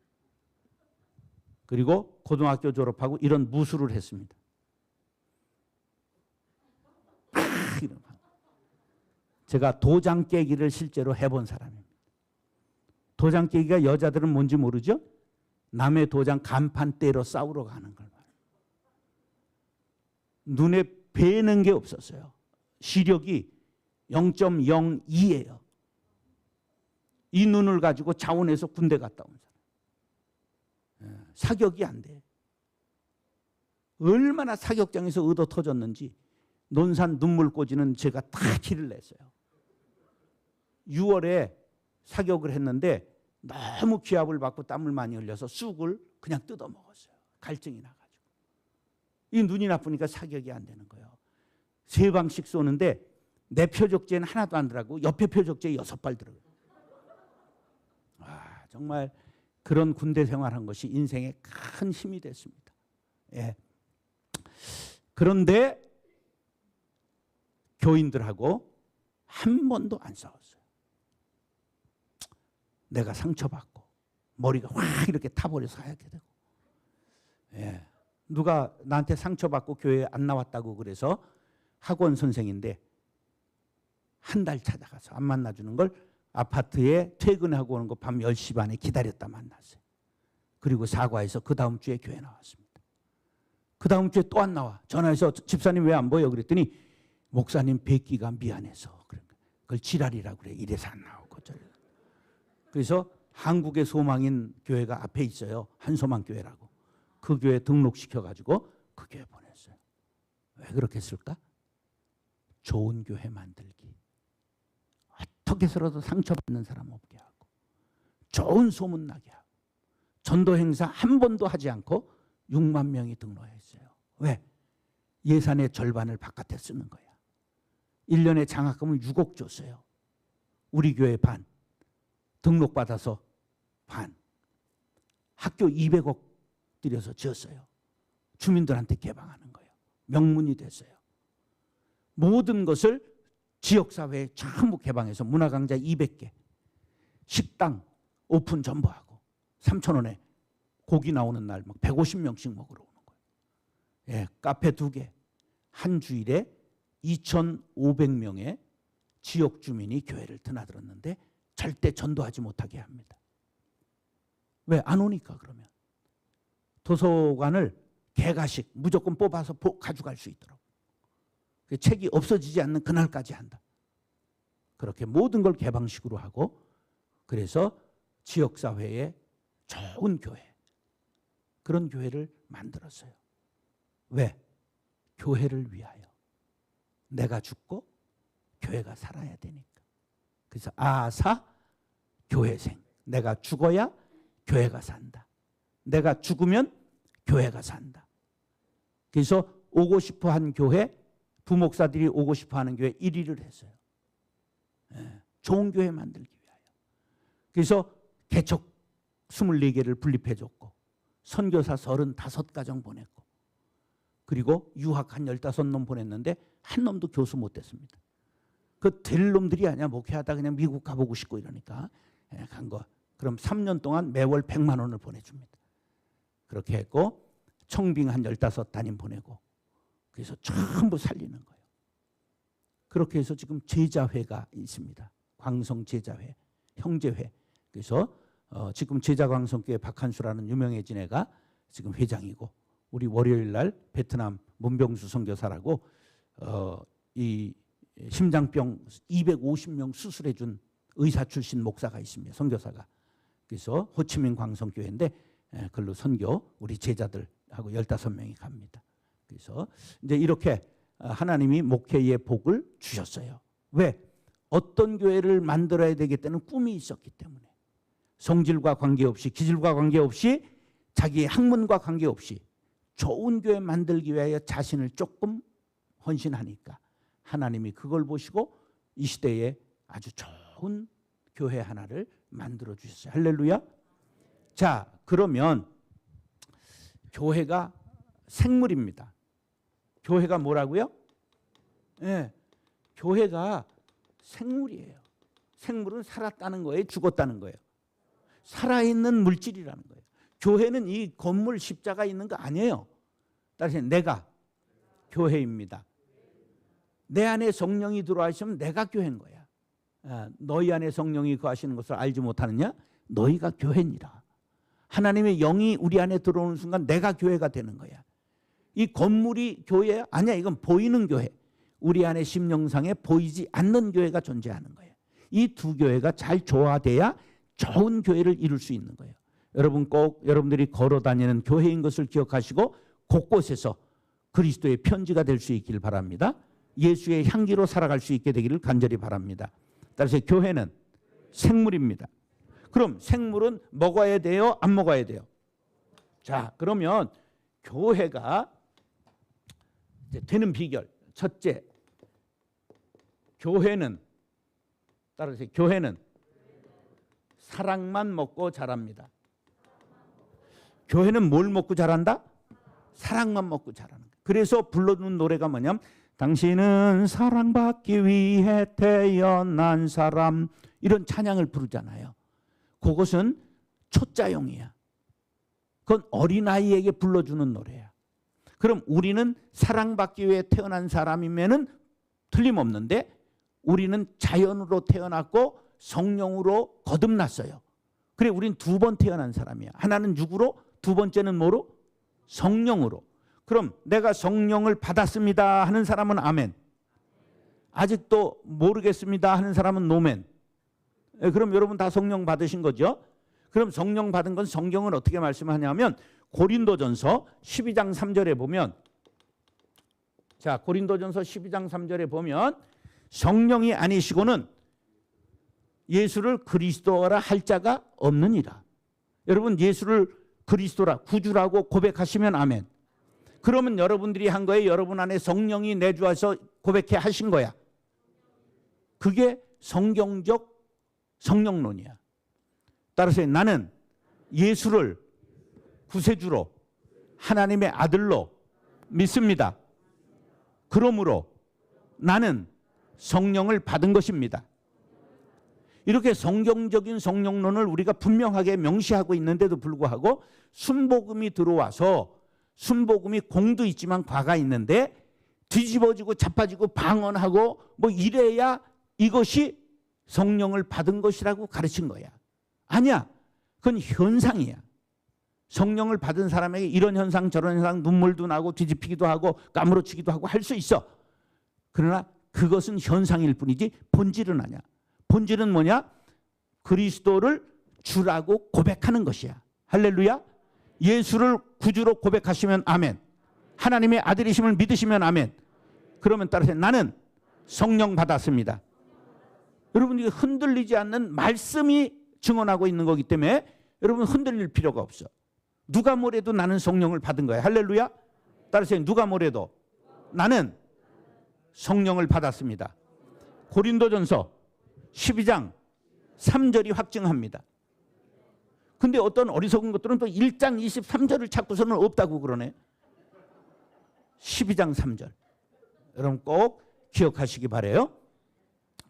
그리고 고등학교 졸업하고 이런 무술을 했습니다. 제가 도장 깨기를 실제로 해본 사람입니다. 도장 깨기가 여자들은 뭔지 모르죠? 남의 도장 간판 떼러 싸우러 가는 걸 말해요. 눈에 뵈는 게 없었어요. 시력이 0.02예요. 이 눈을 가지고 자원해서 군대 갔다 온 사람. 사격이 안 돼. 얼마나 사격장에서 얻어 터졌는지 논산 눈물꽂이는 제가 다 티를 냈어요. 6월에 사격을 했는데 너무 기압을 받고 땀을 많이 흘려서 쑥을 그냥 뜯어 먹었어요. 갈증이 나가지고. 이 눈이 나쁘니까 사격이 안 되는 거예요. 3방씩 쏘는데 내 표적제는 하나도 안 들어가고 옆에 표적제에 6발 들어가요. 아, 정말 그런 군대 생활한 것이 인생에 큰 힘이 됐습니다. 예. 그런데 교인들하고 한 번도 안 싸웠어요. 내가 상처받고 머리가 확 이렇게 타버려서 하얗게 되고. 예. 누가 나한테 상처받고 교회에 안 나왔다고 그래서 학원 선생인데 한 달 찾아가서 안 만나주는 걸 아파트에 퇴근하고 오는 거 밤 10시 반에 기다렸다 만났어요. 그리고 사과해서 그 다음 주에 교회 나왔습니다. 그 다음 주에 또 안 나와. 전화해서 집사님 왜 안 보여? 그랬더니 목사님 뵙기가 미안해서. 그걸 지랄이라고 그래. 이래서 안 나오고 저래서. 그래서 한국의 소망인 교회가 앞에 있어요. 한소망교회라고. 그 교회 등록시켜가지고 그 교회 보냈어요. 왜 그렇게 했을까? 좋은 교회 만들기. 어떻게 해서라도 상처받는 사람 없게 하고 좋은 소문 나게 하고 전도 행사 한 번도 하지 않고 6만 명이 등록했어요. 왜? 예산의 절반을 바깥에 쓰는 거야. 1년에 장학금을 6억 줬어요. 우리 교회 반. 등록받아서 반. 학교 200억 들여서 지었어요. 주민들한테 개방하는 거예요. 명문이 됐어요. 모든 것을 지역사회에 전부 개방해서 문화강좌 200개, 식당 오픈 전부 하고 3,000원에 고기 나오는 날 막 150명씩 먹으러 오는 거예요. 예, 카페 2개. 한 주일에 2,500명의 지역 주민이 교회를 드나들었는데 절대 전도하지 못하게 합니다. 왜? 안 오니까. 그러면 도서관을 개가식 무조건 뽑아서 가져갈 수 있도록. 그 책이 없어지지 않는 그날까지 한다. 그렇게 모든 걸 개방식으로 하고 그래서 지역사회에 좋은 교회, 그런 교회를 만들었어요. 왜? 교회를 위하여. 내가 죽고 교회가 살아야 되니까. 그래서 아사 교회생. 내가 죽어야 교회가 산다. 내가 죽으면 교회가 산다. 그래서 오고 싶어 한 교회, 부목사들이 오고 싶어 하는 교회 1위를 했어요. 좋은 교회 만들기 위하여. 그래서 개척 24개를 분립해줬고 선교사 35가정 보냈고 그리고 유학 한 15놈 보냈는데 한 놈도 교수 못 됐습니다. 그 될 놈들이 아니야. 목회하다 그냥 미국 가보고 싶고 이러니까 간 거. 그럼 3년 동안 매월 100만 원을 보내줍니다. 그렇게 했고 청빙 한 15담임 보내고 그래서 전부 살리는 거예요. 그렇게 해서 지금 제자회가 있습니다. 광성 제자회, 형제회. 그래서 지금 제자광성교회 박한수라는 유명해진 애가 지금 회장이고 우리 월요일 날 베트남 문병수 선교사라고 이 심장병 250명 수술해 준 의사 출신 목사가 있습니다. 선교사가. 그래서 호치민 광성교회인데 그걸로 선교 우리 제자들하고 15명이 갑니다. 그래서 이제 이렇게 하나님이 목회의 복을 주셨어요. 왜? 어떤 교회를 만들어야 되겠다는 꿈이 있었기 때문에. 성질과 관계없이 기질과 관계없이 자기의 학문과 관계없이 좋은 교회 만들기 위하여 자신을 조금 헌신하니까 하나님이 그걸 보시고 이 시대에 아주 좋은 교회 하나를 만들어 주셨어요. 할렐루야. 자, 그러면 교회가 생물입니다. 교회가 뭐라고요? 네, 교회가 생물이에요. 생물은 살았다는 거예요, 죽었다는 거예요. 살아있는 물질이라는 거예요. 교회는 이 건물 십자가 있는 거 아니에요. 따라서 내가 교회입니다. 내 안에 성령이 들어와있으면 내가 교회인 거야. 너희 안에 성령이 거하시는 것을 알지 못하느냐? 너희가 교회니라. 하나님의 영이 우리 안에 들어오는 순간 내가 교회가 되는 거야. 이 건물이 교회야? 아니야. 이건 보이는 교회. 우리 안에 심령상에 보이지 않는 교회가 존재하는 거예요. 이 두 교회가 잘 조화돼야 좋은 교회를 이룰 수 있는 거예요. 여러분 꼭 여러분들이 걸어다니는 교회인 것을 기억하시고 곳곳에서 그리스도의 편지가 될 수 있기를 바랍니다. 예수의 향기로 살아갈 수 있게 되기를 간절히 바랍니다. 따라서 교회는 생물입니다. 그럼 생물은 먹어야 돼요? 안 먹어야 돼요? 자, 그러면 교회가 이제 되는 비결. 첫째, 교회는 따라서 교회는 사랑만 먹고 자랍니다. 교회는 뭘 먹고 자란다? 사랑만 먹고 자라는 거예요. 그래서 불러주는 노래가 뭐냐면 당신은 사랑받기 위해 태어난 사람 이런 찬양을 부르잖아요. 그것은 초짜용이야. 그건 어린아이에게 불러주는 노래야. 그럼 우리는 사랑받기 위해 태어난 사람이면은 틀림없는데 우리는 자연으로 태어났고 성령으로 거듭났어요. 그래 우린 두 번 태어난 사람이야. 하나는 육으로, 두 번째는 뭐로? 성령으로. 그럼 내가 성령을 받았습니다 하는 사람은 아멘. 아직도 모르겠습니다 하는 사람은 노멘. 그럼 여러분 다 성령 받으신 거죠? 그럼 성령 받은 건 성경은 어떻게 말씀하냐면 고린도전서 12장 3절에 보면 자 고린도전서 12장 3절에 보면 성령이 아니시고는 예수를 그리스도라 할 자가 없느니라. 여러분 예수를 그리스도라 구주라고 고백하시면 아멘. 그러면 여러분들이 한 거예요. 여러분 안에 성령이 내주어서 고백해 하신 거야. 그게 성경적 성령론이야. 따라서 나는 예수를 구세주로 하나님의 아들로 믿습니다. 그러므로 나는 성령을 받은 것입니다. 이렇게 성경적인 성령론을 우리가 분명하게 명시하고 있는데도 불구하고 순복음이 들어와서 순복음이 공도 있지만 과가 있는데 뒤집어지고 자빠지고 방언하고 뭐 이래야 이것이 성령을 받은 것이라고 가르친 거야. 아니야. 그건 현상이야. 성령을 받은 사람에게 이런 현상 저런 현상 눈물도 나고 뒤집히기도 하고 까무러치기도 하고 할 수 있어. 그러나 그것은 현상일 뿐이지 본질은 아니야. 본질은 뭐냐? 그리스도를 주라고 고백하는 것이야. 할렐루야. 예수를 구주로 고백하시면 아멘. 하나님의 아들이심을 믿으시면 아멘. 그러면 따라서 나는 성령 받았습니다. 여러분 이게 흔들리지 않는 말씀이 증언하고 있는 거기 때문에 여러분 흔들릴 필요가 없어. 누가 뭐래도 나는 성령을 받은 거야. 할렐루야. 따라서 누가 뭐래도 나는 성령을 받았습니다. 고린도전서 12장 3절이 확증합니다. 근데 어떤 어리석은 것들은 또 1장 23절을 찾고서는 없다고 그러네. 12장 3절. 여러분 꼭 기억하시기 바라요.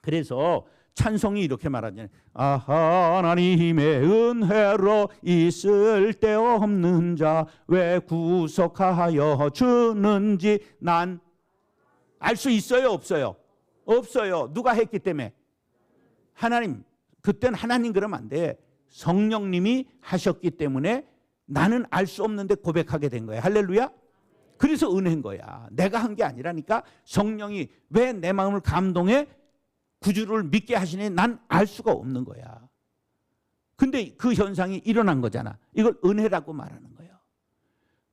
그래서 찬송이 이렇게 말하잖아요. 하나님의 은혜로 있을 데 없는 자 왜 구속하여 주는지 난 알 수 있어요, 없어요? 없어요. 누가 했기 때문에? 하나님. 그때는 하나님 그러면 안 돼. 성령님이 하셨기 때문에 나는 알 수 없는데 고백하게 된 거야. 할렐루야. 그래서 은혜인 거야. 내가 한 게 아니라니까. 성령이 왜 내 마음을 감동해 구주를 믿게 하시니 난 알 수가 없는 거야. 근데 그 현상이 일어난 거잖아. 이걸 은혜라고 말하는 거예요.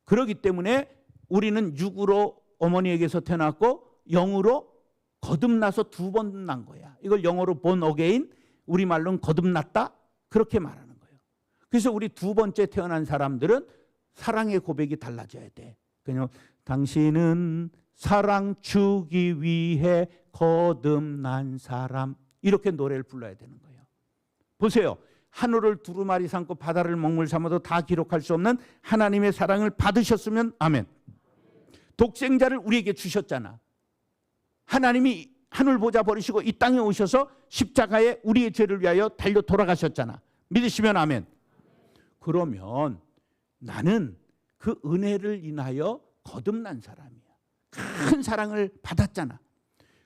그렇기 때문에 우리는 육으로 어머니에게서 태어났고 영으로 거듭나서 2번 난 거야. 이걸 영어로 born again, 우리말로는 거듭났다, 그렇게 말하는 거예요. 그래서 우리 2번째 태어난 사람들은 사랑의 고백이 달라져야 돼. 그냥 당신은 사랑 주기 위해 거듭난 사람, 이렇게 노래를 불러야 되는 거예요. 보세요. 하늘을 두루마리 삼고 바다를 먹물 삼아도 다 기록할 수 없는 하나님의 사랑을 받으셨으면 아멘. 독생자를 우리에게 주셨잖아. 하나님이 하늘 보좌 버리시고 이 땅에 오셔서 십자가에 우리의 죄를 위하여 달려 돌아가셨잖아. 믿으시면 아멘. 그러면 나는 그 은혜를 인하여 거듭난 사람이야. 큰 사랑을 받았잖아.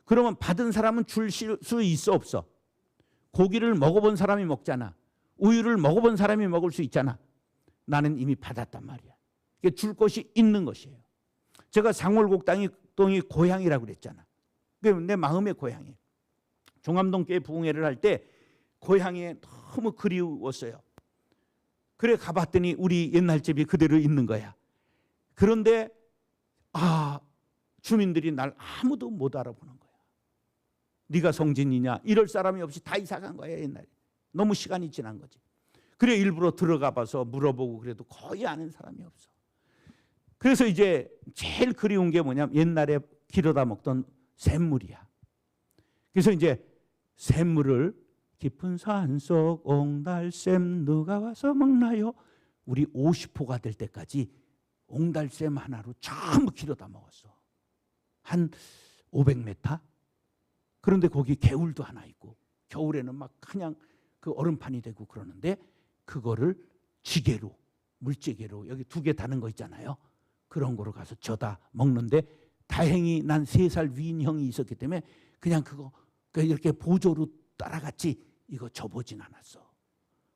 그러면 받은 사람은 줄 수 있어, 없어? 고기를 먹어본 사람이 먹잖아. 우유를 먹어본 사람이 먹을 수 있잖아. 나는 이미 받았단 말이야. 이게 줄 것이 있는 것이에요. 제가 상월곡동이 고향이라고 그랬잖아. 그게 내 마음의 고향이에요. 종암동교회 부흥회를 할 때 고향에 너무 그리웠어요. 그래 가봤더니 우리 옛날 집이 그대로 있는 거야. 그런데 주민들이 날 아무도 못 알아보는 거야. 네가 성진이냐? 이럴 사람이 없이 다 이사간 거야 옛날에. 너무 시간이 지난 거지. 그래 일부러 들어가 봐서 물어보고 그래도 거의 아는 사람이 없어. 그래서 이제 제일 그리운 게 뭐냐면 옛날에 길어다 먹던 샘물이야. 그래서 이제 샘물을 깊은 산속 옹달샘 누가 와서 먹나요? 우리 50호가 될 때까지 옹달샘 하나로 전부 길어다 먹었어. 한 500m? 그런데 거기 개울도 하나 있고 겨울에는 막 그냥 그 얼음판이 되고 그러는데 그거를 지게로, 물지게로 여기 2개 다는 거 있잖아요. 그런 거로 가서 져다 먹는데 다행히 난 3살 위인 형이 있었기 때문에 그냥 그거 이렇게 보조로 따라갔지 이거 져보진 않았어.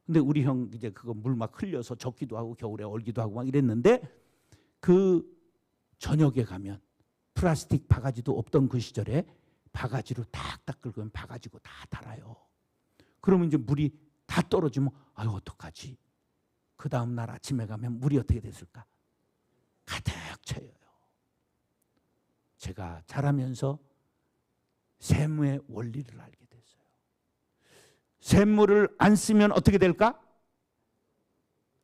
근데 우리 형 이제 그거 물 막 흘려서 젖기도 하고 겨울에 얼기도 하고 막 이랬는데 그 저녁에 가면 플라스틱 바가지도 없던 그 시절에 바가지로 탁탁 긁으면 바가지고 다 달아요. 그러면 이제 물이 다 떨어지면 아유 어떡하지? 그 다음 날 아침에 가면 물이 어떻게 됐을까? 가득 차요. 제가 자라면서 샘의 원리를 알게 됐어요. 샘물을 안 쓰면 어떻게 될까?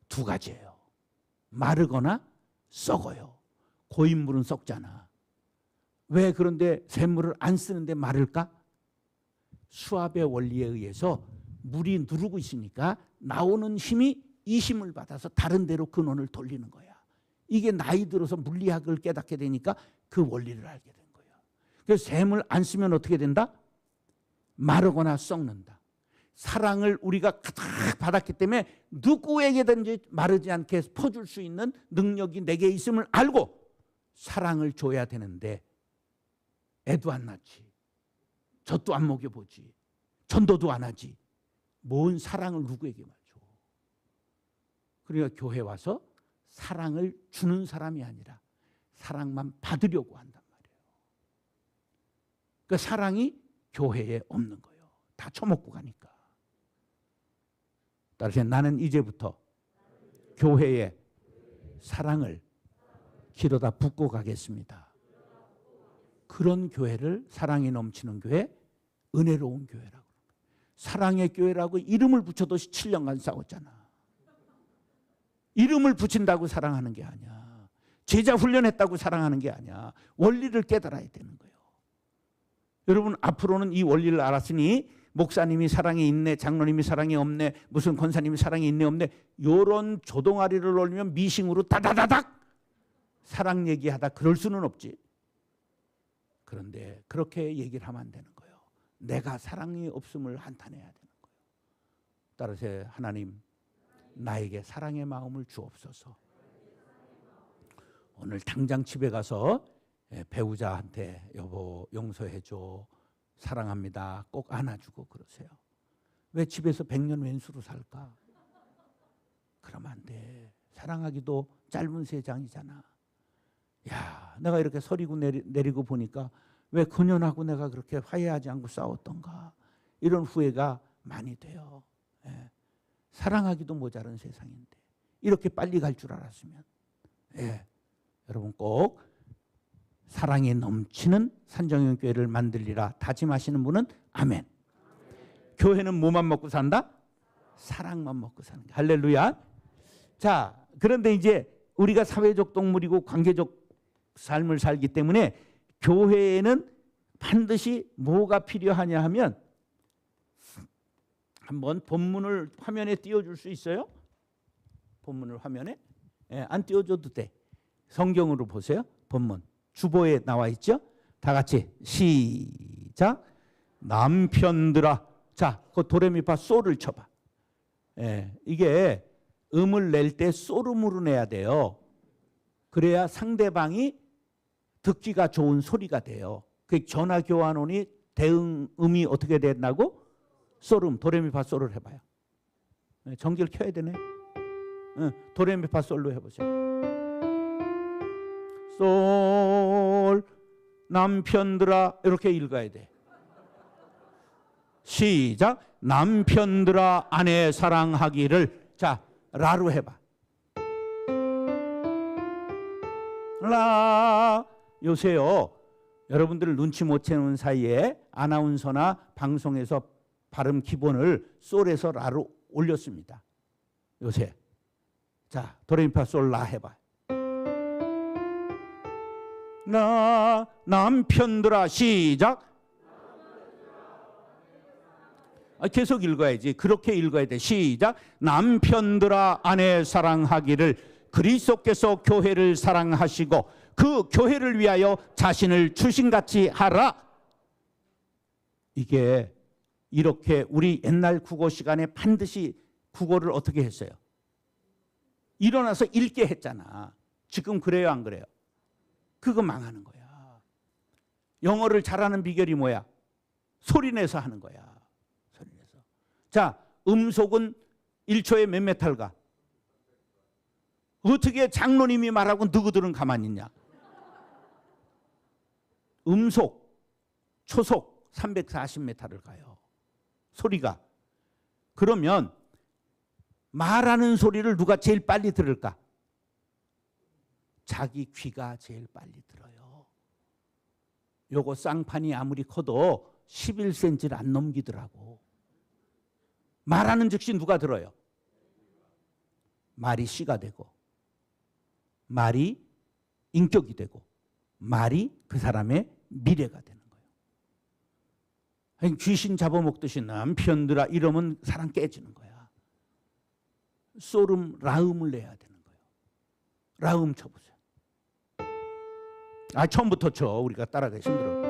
2 가지예요. 마르거나 썩어요. 고인물은 썩잖아. 왜 그런데 샘물을 안 쓰는데 마를까? 수압의 원리에 의해서 물이 누르고 있으니까 나오는 힘이 이 힘을 받아서 다른 데로 근원을 돌리는 거야. 이게 나이 들어서 물리학을 깨닫게 되니까 그 원리를 알게 된 거예요. 그래서 샘을 안 쓰면 어떻게 된다? 마르거나 썩는다. 사랑을 우리가 가득 받았기 때문에 누구에게든지 마르지 않게 퍼줄 수 있는 능력이 내게 있음을 알고 사랑을 줘야 되는데 애도 안 낳지. 젖도 안 먹여보지. 전도도 안 하지. 뭔 사랑을 누구에게만 줘. 그러니까 교회 와서 사랑을 주는 사람이 아니라 사랑만 받으려고 한단 말이에요. 그러니까 사랑이 교회에 없는 거예요. 다 처먹고 가니까. 따라서 나는 이제부터 교회에 사랑을 길어다 붓고 가겠습니다. 그런 교회를 사랑이 넘치는 교회, 은혜로운 교회라고. 사랑의 교회라고 이름을 붙여도 7년간 싸웠잖아. 이름을 붙인다고 사랑하는 게 아니야. 제자 훈련했다고 사랑하는 게 아니야. 원리를 깨달아야 되는 거예요. 여러분, 앞으로는 이 원리를 알았으니 목사님이 사랑이 있네, 장로님이 사랑이 없네, 무슨 권사님이 사랑이 있네 없네, 요런 조동아리를 올리면 미싱으로 다다다닥 사랑 얘기하다 그럴 수는 없지. 그런데 그렇게 얘기를 하면 안 되는 거예요. 내가 사랑이 없음을 한탄해야 되는 거예요. 따라서 하나님, 나에게 사랑의 마음을 주옵소서. 오늘 당장 집에 가서 배우자한테 여보 용서해줘, 사랑합니다 꼭 안아주고 그러세요. 왜 집에서 100년 왼수로 살까? 그러면 안 돼. 사랑하기도 짧은 세상이잖아. 야, 내가 이렇게 서리고 내리고 보니까 왜 그년하고 내가 그렇게 화해하지 않고 싸웠던가, 이런 후회가 많이 돼요. 예. 사랑하기도 모자란 세상인데 이렇게 빨리 갈 줄 알았으면, 예. 여러분 꼭 사랑이 넘치는 산정형교회를 만들리라 다짐하시는 분은 아멘. 교회는 뭐만 먹고 산다? 사랑만 먹고 사는 거야. 할렐루야. 자, 그런데 이제 우리가 사회적 동물이고 관계적 삶을 살기 때문에 교회에는 반드시 뭐가 필요하냐 하면, 한번 본문을 화면에 띄워줄 수 있어요? 본문을 화면에? 예, 안 띄워줘도 돼. 성경으로 보세요. 본문 주보에 나와 있죠? 다 같이 시작. 남편들아. 자, 그 도레미파 소를 쳐봐. 예, 이게 음을 낼 때 소름으로 내야 돼요. 그래야 상대방이 듣기가 좋은 소리가 돼요. 그 전화 교환원이 대응음이 어떻게 된다고? 소름. 도레미파 소를 해봐요. 예, 전기를 켜야 되네. 예, 도레미파 솔로 해보세요. 솔, 남편들아, 이렇게 읽어야 돼. 시작. 남편들아 아내 사랑하기를. 자, 라로 해봐. 라. 요새요, 여러분들 눈치 못 채는 사이에 아나운서나 방송에서 발음 기본을 솔에서 라로 올렸습니다. 요새. 자, 도레미파 솔 라 해봐. 나 남편들아. 시작. 계속 읽어야지. 그렇게 읽어야 돼. 시작. 남편들아 아내 사랑하기를 그리스도께서 교회를 사랑하시고 그 교회를 위하여 자신을 주신같이 하라. 이게 이렇게 우리 옛날 국어 시간에 반드시 국어를 어떻게 했어요? 일어나서 읽게 했잖아. 지금 그래요, 안 그래요? 그거 망하는 거야. 영어를 잘하는 비결이 뭐야? 소리내서 하는 거야. 소리내서. 자, 음속은 1초에 몇 메탈가? 어떻게 장로님이 말하고 너희들은 가만히 있냐? 음속, 초속 340m를 가요. 소리가. 그러면 말하는 소리를 누가 제일 빨리 들을까? 자기 귀가 제일 빨리 들어요. 요거 쌍판이 아무리 커도 11cm를 안 넘기더라고. 말하는 즉시 누가 들어요? 말이 씨가 되고, 말이 인격이 되고, 말이 그 사람의 미래가 되는 거예요. 귀신 잡아먹듯이 남편들아 이러면 사람 깨지는 거야. 소름, 라음을 내야 되는 거예요. 라음 쳐보세요. 처음부터 쳐. 우리가 따라가기 힘들어.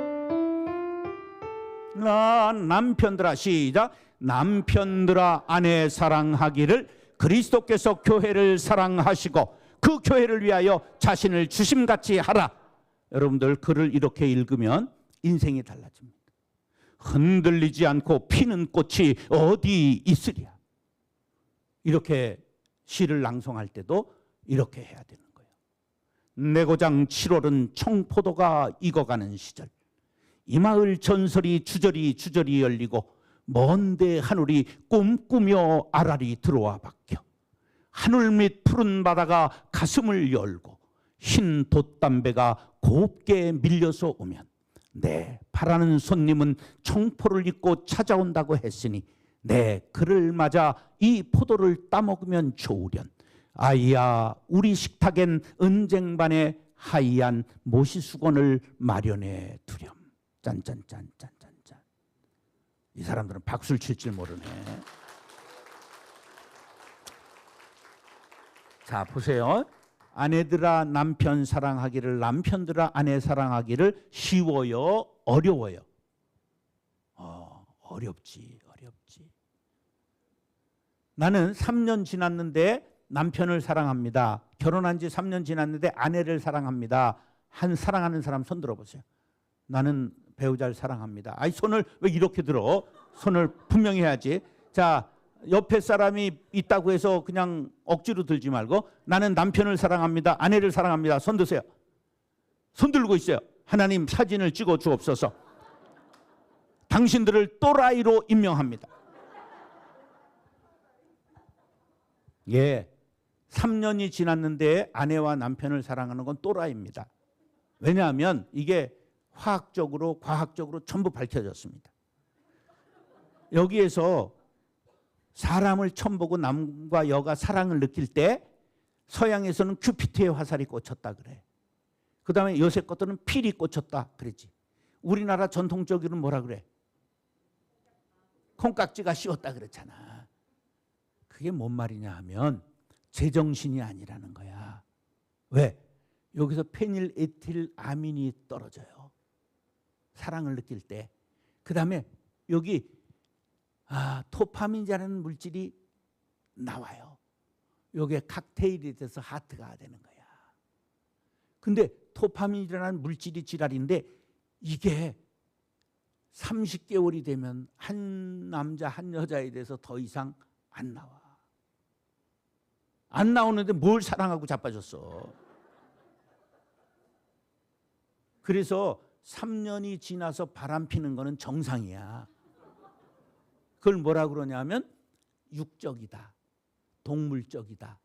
남편들아. 시작. 남편들아 아내 사랑하기를 그리스도께서 교회를 사랑하시고 그 교회를 위하여 자신을 주심같이 하라. 여러분들 글을 이렇게 읽으면 인생이 달라집니다. 흔들리지 않고 피는 꽃이 어디 있으랴. 이렇게 시를 낭송할 때도 이렇게 해야 되는 거예요. 내 고장 7월은 청포도가 익어가는 시절, 이 마을 전설이 주저리 열리고 먼데 하늘이 꿈꾸며 아라리 들어와 박혀 하늘 밑 푸른 바다가 가슴을 열고 흰 돛담배가 곱게 밀려서 오면 내 바라는 손님은 청포를 입고 찾아온다고 했으니 내 그를 맞아 이 포도를 따먹으면 좋으련 아이야 우리 식탁엔 은쟁반에 하얀 모시수건을 마련해 두렴. 짠짠짠짠짠짠. 이 사람들은 박수를 칠 줄 모르네. 자 보세요. 아내들아 남편 사랑하기를, 남편들아 아내 사랑하기를 쉬워요 어려워요? 어렵지. 나는 3년 지났는데 남편을 사랑합니다. 결혼한 지 3년 지났는데 아내를 사랑합니다. 사랑하는 사람 손 들어보세요. 나는 배우자를 사랑합니다. 아이 손을 왜 이렇게 들어? 손을 분명히 해야지. 자 옆에 사람이 있다고 해서 그냥 억지로 들지 말고 나는 남편을 사랑합니다. 아내를 사랑합니다. 손 드세요. 손 들고 있어요. 하나님 사진을 찍어 주옵소서. 당신들을 또라이로 임명합니다. 예, 3년이 지났는데 아내와 남편을 사랑하는 건 또라이입니다. 왜냐하면 이게 화학적으로 과학적으로 전부 밝혀졌습니다. 여기에서 사람을 처음 보고 남과 여가 사랑을 느낄 때 서양에서는 큐피트의 화살이 꽂혔다 그래. 그 다음에 요새 것들은 필이 꽂혔다 그랬지. 우리나라 전통적으로는 뭐라 그래? 콩깍지가 씌웠다 그랬잖아. 그게 뭔 말이냐 하면 제정신이 아니라는 거야. 왜? 여기서 페닐에틸아민이 떨어져요. 사랑을 느낄 때. 그 다음에 여기 토파민이라는 물질이 나와요. 여기에 칵테일이 돼서 하트가 되는 거야. 근데 토파민이라는 물질이 지랄인데 이게 30개월이 되면 한 남자 한 여자에 대해서 더 이상 안 나와. 안 나오는데 뭘 사랑하고 자빠졌어. 그래서 3년이 지나서 바람 피는 거는 정상이야. 그걸 뭐라 그러냐면 육적이다, 동물적이다,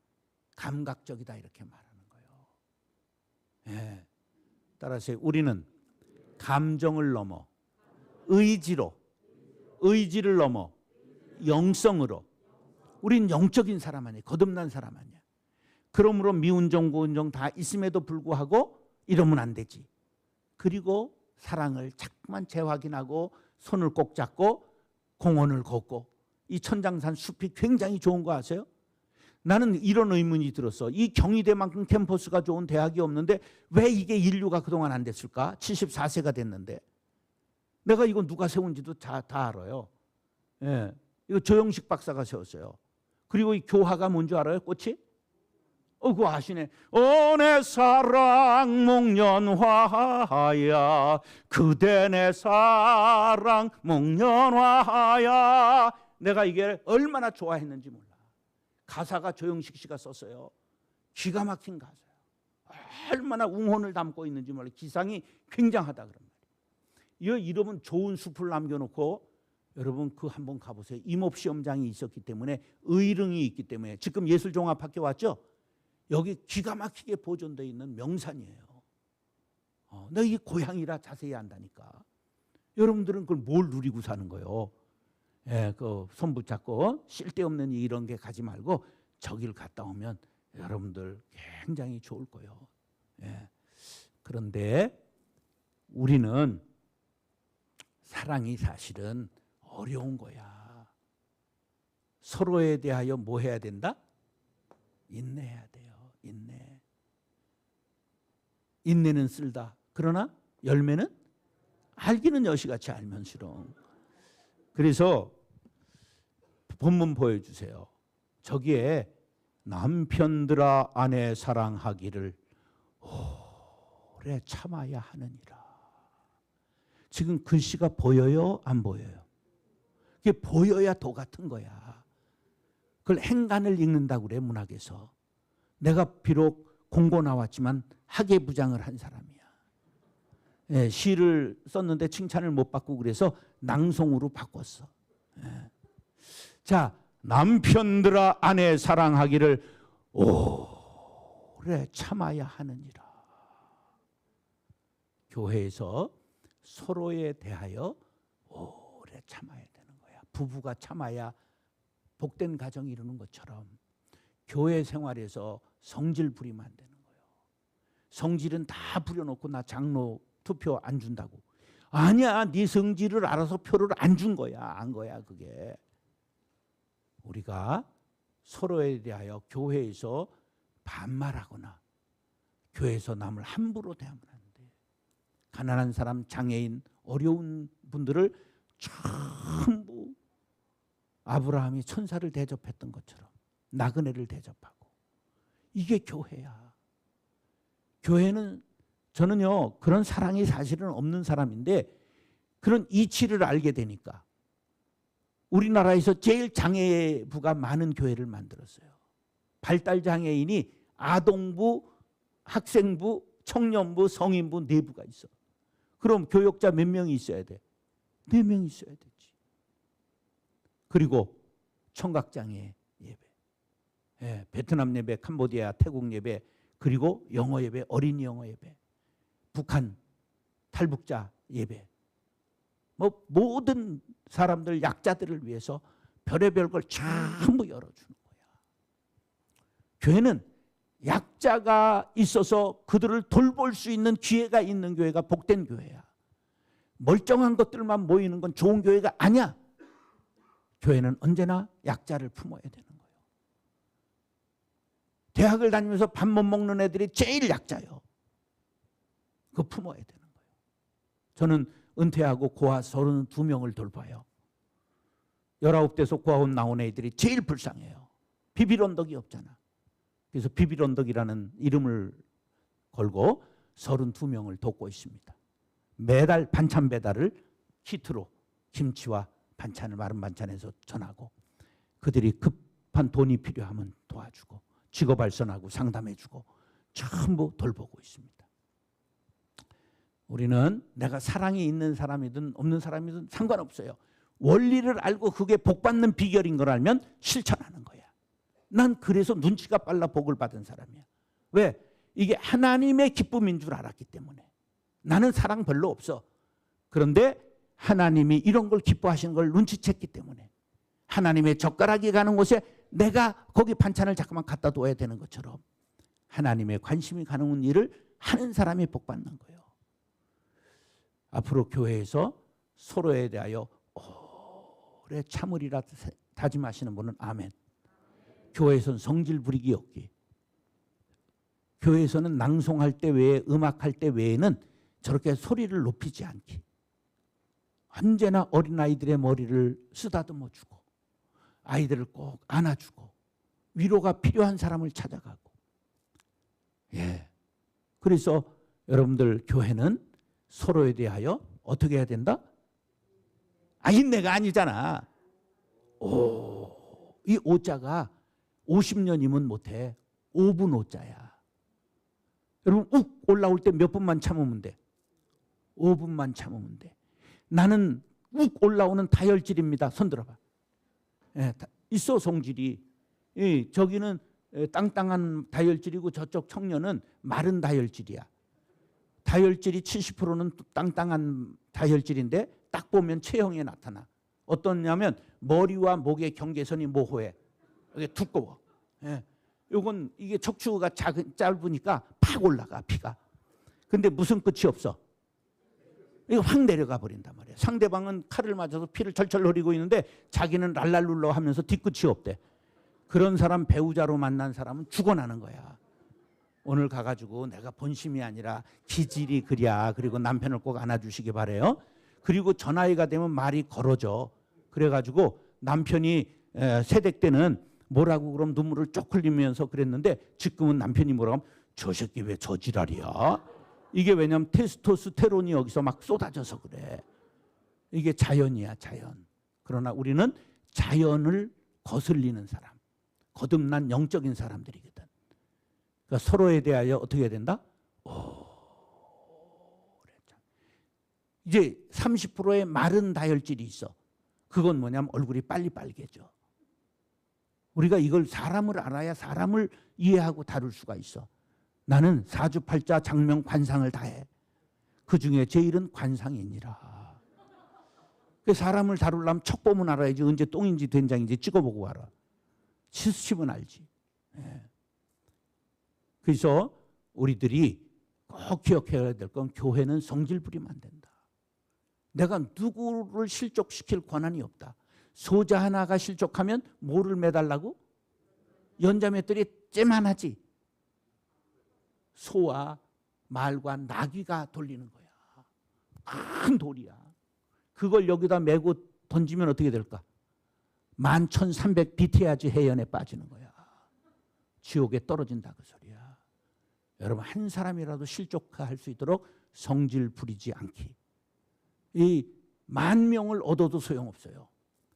감각적이다 이렇게 말하는 거예요. 예. 따라서 우리는 감정을 넘어 의지를 넘어 영성으로 우린 영적인 사람 아니야. 거듭난 사람 아니야. 그러므로 미운정 고운정 다 있음에도 불구하고 이러면 안 되지. 그리고 사랑을 자꾸만 재확인하고 손을 꼭 잡고 공원을 걷고 이 천장산 숲이 굉장히 좋은 거 아세요? 나는 이런 의문이 들었어. 이 경희대만큼 캠퍼스가 좋은 대학이 없는데 왜 이게 인류가 그동안 안 됐을까? 74세가 됐는데. 내가 이거 누가 세운지도 다 알아요. 예. 이거 조영식 박사가 세웠어요. 그리고 이 교화가 뭔지 알아요? 꽃이? 그거 아시네. 내 사랑 목련화야 그대 내 사랑 목련화야. 내가 이게 얼마나 좋아했는지 몰라. 가사가 조영식 씨가 썼어요. 기가 막힌 가사예요. 얼마나 웅혼을 담고 있는지 몰라. 기상이 굉장하다 그런 말이에요. 이러면 좋은 숲을 남겨놓고 여러분 그 한번 가보세요. 임업시험장이 있었기 때문에 의릉이 있기 때문에 지금 예술종합학교 왔죠? 여기 기가 막히게 보존되어 있는 명산이에요. 내가 이게 고향이라 자세히 안다니까. 여러분들은 그걸 뭘 누리고 사는 거예요? 예, 그 손 붙잡고 쓸데없는 이런 게 가지 말고 저길 갔다 오면 여러분들 굉장히 좋을 거예요. 예. 그런데 우리는 사랑이 사실은 어려운 거야. 서로에 대하여 뭐 해야 된다? 인내해야 돼요. 인내는 쓸다. 그러나 열매는 알기는 여시같이 알면시롱. 그래서 본문 보여주세요. 저기에 남편들아 아내 사랑하기를 오래 참아야 하느니라. 지금 글씨가 보여요? 안 보여요? 그게 보여야 도 같은 거야. 그걸 행간을 읽는다고 그래 문학에서. 내가 비록 공고 나왔지만 학예부장을 한 사람이야. 예, 시를 썼는데 칭찬을 못 받고 그래서 낭송으로 바꿨어. 예. 자, 남편들아 아내 사랑하기를 오래 참아야 하느니라. 교회에서 서로에 대하여 오래 참아야 되는 거야. 부부가 참아야 복된 가정이 이루는 것처럼 교회 생활에서 성질 부리면 안 되는 거예요. 성질은 다 부려놓고 나 장로 투표 안 준다고. 아니야, 네 성질을 알아서 표를 안 준 거야. 안 거야 그게. 우리가 서로에 대하여 교회에서 반말하거나 교회에서 남을 함부로 대하면 안 돼. 가난한 사람, 장애인, 어려운 분들을 전부 아브라함이 천사를 대접했던 것처럼 나그네를 대접하고. 이게 교회야. 교회는, 저는요 그런 사랑이 사실은 없는 사람인데 그런 이치를 알게 되니까 우리나라에서 제일 장애부가 많은 교회를 만들었어요. 발달장애인이 아동부, 학생부, 청년부, 성인부 4부가 있어. 그럼 교역자 몇 명이 있어야 돼? 4명이 있어야 되지. 그리고 청각장애 예배, 베트남 예배, 캄보디아, 태국 예배, 그리고 영어 예배, 어린이 영어 예배, 북한 탈북자 예배, 뭐 모든 사람들, 약자들을 위해서 별의별 걸 전부 열어주는 거야. 교회는 약자가 있어서 그들을 돌볼 수 있는 기회가 있는 교회가 복된 교회야. 멀쩡한 것들만 모이는 건 좋은 교회가 아니야. 교회는 언제나 약자를 품어야 되는 거예요. 대학을 다니면서 밥 못 먹는 애들이 제일 약자예요. 그거 품어야 되는 거예요. 저는 은퇴하고 고아 32명을 돌봐요. 19대에서 고아원 나온 애들이 제일 불쌍해요. 비빌언덕이 없잖아. 그래서 비빌언덕이라는 이름을 걸고 32명을 돕고 있습니다. 매달 반찬 배달을 키트로 김치와 반찬을, 마른 반찬에서 전하고, 그들이 급한 돈이 필요하면 도와주고, 직업 발전하고 상담해주고, 전부 돌보고 있습니다. 우리는 내가 사랑이 있는 사람이든 없는 사람이든 상관없어요. 원리를 알고 그게 복받는 비결인 걸 알면 실천하는 거야. 난 그래서 눈치가 빨라 복을 받은 사람이야. 왜? 이게 하나님의 기쁨인 줄 알았기 때문에. 나는 사랑 별로 없어. 그런데 하나님이 이런 걸 기뻐하시는 걸 눈치챘기 때문에 하나님의 젓가락이 가는 곳에 내가 거기 반찬을 잠깐만 갖다 둬야 되는 것처럼 하나님의 관심이 가는 일을 하는 사람이 복받는 거예요. 앞으로 교회에서 서로에 대하여 오래 참으리라 다짐하시는 분은 아멘. 교회에서는 성질 부리기 없기. 교회에서는 낭송할 때 외에, 음악할 때 외에는 저렇게 소리를 높이지 않기. 언제나 어린아이들의 머리를 쓰다듬어 주고, 아이들을 꼭 안아주고, 위로가 필요한 사람을 찾아가고. 그래서 여러분들 교회는 서로에 대하여 어떻게 해야 된다? 인내가 아니잖아. 이 오자가 50년이면 못해. 5분 오자야. 여러분 욱 올라올 때 몇 분만 참으면 돼? 5분만 참으면 돼. 나는 욱 올라오는 다혈질입니다. 손 들어봐. 있어 성질이. 저기는 땅땅한 다혈질이고 저쪽 청년은 마른 다혈질이야. 다혈질이 70%는 땅땅한 다혈질인데 딱 보면 체형에 나타나. 어떠냐면 머리와 목의 경계선이 모호해. 이게 두꺼워. 요건 이게 척추가 짧으니까 팍 올라가 피가. 근데 무슨 끝이 없어. 이거 확 내려가 버린단 말이야. 상대방은 칼을 맞아서 피를 철철 흘리고 있는데 자기는 랄랄룰러 하면서 뒤끝이 없대. 그런 사람 배우자로 만난 사람은 죽어나는 거야. 오늘 가가지고 내가 본심이 아니라 기질이 그랴. 그리고 남편을 꼭 안아주시기 바래요. 그리고 전화위가 되면 말이 걸어져. 그래가지고 남편이 세댁 때는 뭐라고 그럼 눈물을 쪽 흘리면서 그랬는데 지금은 남편이 뭐라고 하면 저 새끼 왜 저 지랄이야? 이게 왜냐면 테스토스테론이 여기서 막 쏟아져서 그래. 이게 자연이야, 자연. 그러나 우리는 자연을 거슬리는 사람, 거듭난 영적인 사람들이거든. 그러니까 서로에 대하여 어떻게 해야 된다? 이제 30%의 마른 다혈질이 있어. 그건 뭐냐면 얼굴이 빨리 빨개져. 우리가 이걸 사람을 알아야 사람을 이해하고 다룰 수가 있어. 나는 사주팔자 장명 관상을 다해. 그중에 제일은 관상이니라. 사람을 다루려면 척 보면 알아야지. 언제 똥인지 된장인지 찍어보고 알아. 치수치면 알지. 그래서 우리들이 꼭 기억해야 될 건 교회는 성질 부리면 안 된다. 내가 누구를 실족시킬 권한이 없다. 소자 하나가 실족하면 뭐를 매달라고? 연자맷돌이 째만하지. 소와 말과 나귀가 돌리는 거야. 큰 돌이야. 그걸 여기다 메고 던지면 어떻게 될까? 11,300BT야지 해연에 빠지는 거야. 지옥에 떨어진다 그 소리야. 여러분 한 사람이라도 실족할 수 있도록 성질 부리지 않기. 이 10,000명을 얻어도 소용없어요.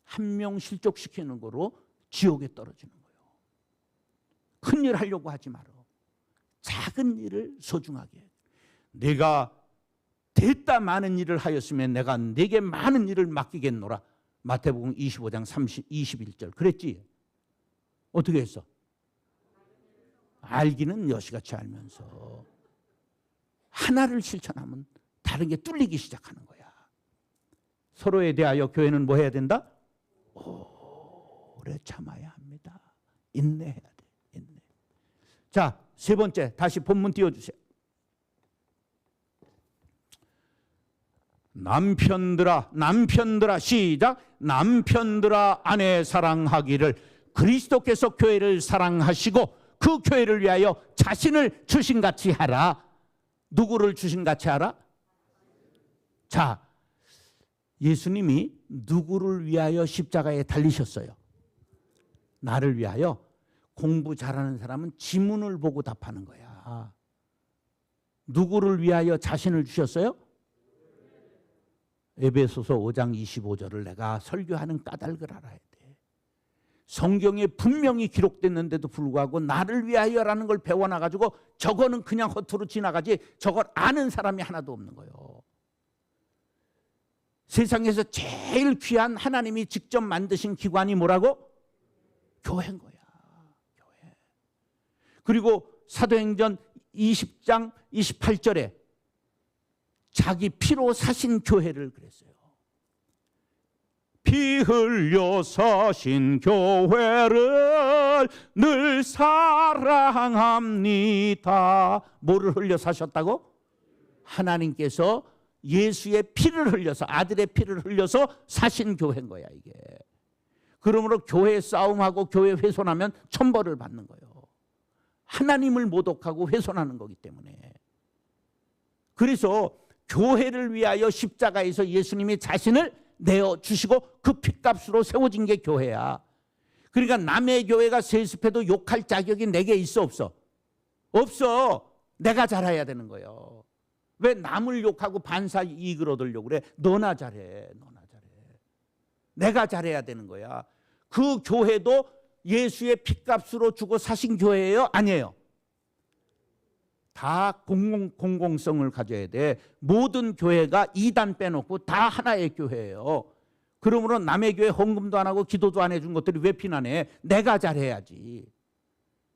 한 명 실족시키는 거로 지옥에 떨어지는 거예요. 큰일 하려고 하지 마라. 작은 일을 소중하게 해. 내가 됐다 많은 일을 하였으면 내가 내게 많은 일을 맡기겠노라. 마태복음 25장 21절 그랬지. 어떻게 했어? 알기는 여시같이 알면서 하나를 실천하면 다른 게 뚫리기 시작하는 거야. 서로에 대하여 교회는 뭐 해야 된다? 오래 참아야 합니다. 인내해야 돼. 인내. 자, 세 번째 다시 본문 띄워주세요. 남편들아 시작. 남편들아 아내 사랑하기를 그리스도께서 교회를 사랑하시고 그 교회를 위하여 자신을 주신같이 하라. 누구를 주신같이 하라? 자, 예수님이 누구를 위하여 십자가에 달리셨어요? 나를 위하여. 공부 잘하는 사람은 지문을 보고 답하는 거야. 누구를 위하여 자신을 주셨어요? 에베소서 5장 25절을 내가 설교하는 까닭을 알아야 돼. 성경에 분명히 기록됐는데도 불구하고 나를 위하여라는 걸 배워놔가지고 저거는 그냥 허투루 지나가지 저걸 아는 사람이 하나도 없는 거예요. 세상에서 제일 귀한 하나님이 직접 만드신 기관이 뭐라고? 교회인 거야. 교회. 그리고 사도행전 20장 28절에 자기 피로 사신 교회를 그랬어요. 피 흘려 사신 교회를 늘 사랑합니다. 뭐를 흘려 사셨다고? 하나님께서 예수의 피를 흘려서, 아들의 피를 흘려서 사신 교회인 거야 이게. 그러므로 교회 싸움하고 교회 훼손하면 천벌을 받는 거예요. 하나님을 모독하고 훼손하는 거기 때문에. 그래서 교회를 위하여 십자가에서 예수님이 자신을 내어주시고 그 핏값으로 세워진 게 교회야. 그러니까 남의 교회가 세습해도 욕할 자격이 내게 있어 없어? 없어. 내가 잘해야 되는 거예요. 왜 남을 욕하고 반사 이익을 얻으려고 그래? 너나 잘해. 너나 잘해. 내가 잘해야 되는 거야. 그 교회도 예수의 핏값으로 주고 사신 교회예요? 아니에요. 다 공공성을 가져야 돼. 모든 교회가 이단 빼놓고 다 하나의 교회예요. 그러므로 남의 교회 헌금도 안 하고 기도도 안 해준 것들이 왜 비난해? 내가 잘해야지.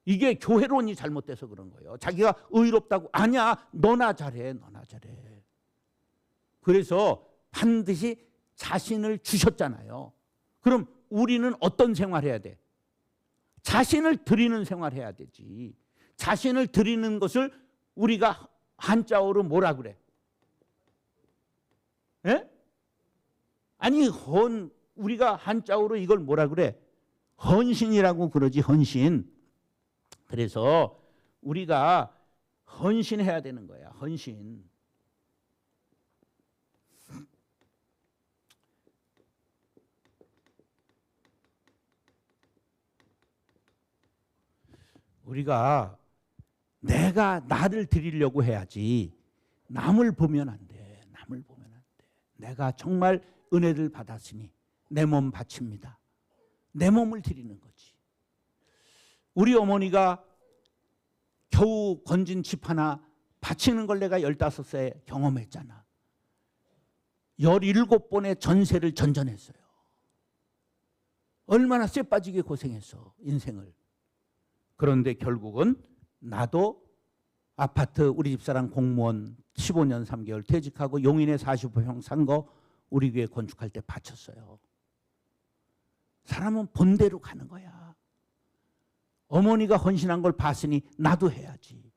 이게 교회론이 잘못돼서 그런 거예요. 자기가 의롭다고. 아니야. 너나 잘해. 너나 잘해. 그래서 반드시 자신을 주셨잖아요. 그럼 우리는 어떤 생활해야 돼? 자신을 드리는 생활해야 되지. 자신을 드리는 것을 우리가 한자어로 뭐라 그래? 예? 아니 우리가 한자어로 이걸 뭐라 그래? 헌신이라고 그러지. 헌신. 그래서 우리가 헌신해야 되는 거야. 헌신. 우리가 내가 나를 드리려고 해야지 남을 보면 안 돼. 남을 보면 안 돼. 내가 정말 은혜를 받았으니 내 몸 바칩니다. 내 몸을 드리는 거지. 우리 어머니가 겨우 건진 집 하나 바치는 걸 내가 15세 경험했잖아. 17번의 전세를 전전했어요. 얼마나 쇠 빠지게 고생했어. 인생을. 그런데 결국은 나도 아파트 우리 집사람 공무원 15년 3개월 퇴직하고 용인에 45평 산 거 우리 교회 건축할 때 바쳤어요. 사람은 본대로 가는 거야. 어머니가 헌신한 걸 봤으니 나도 해야지.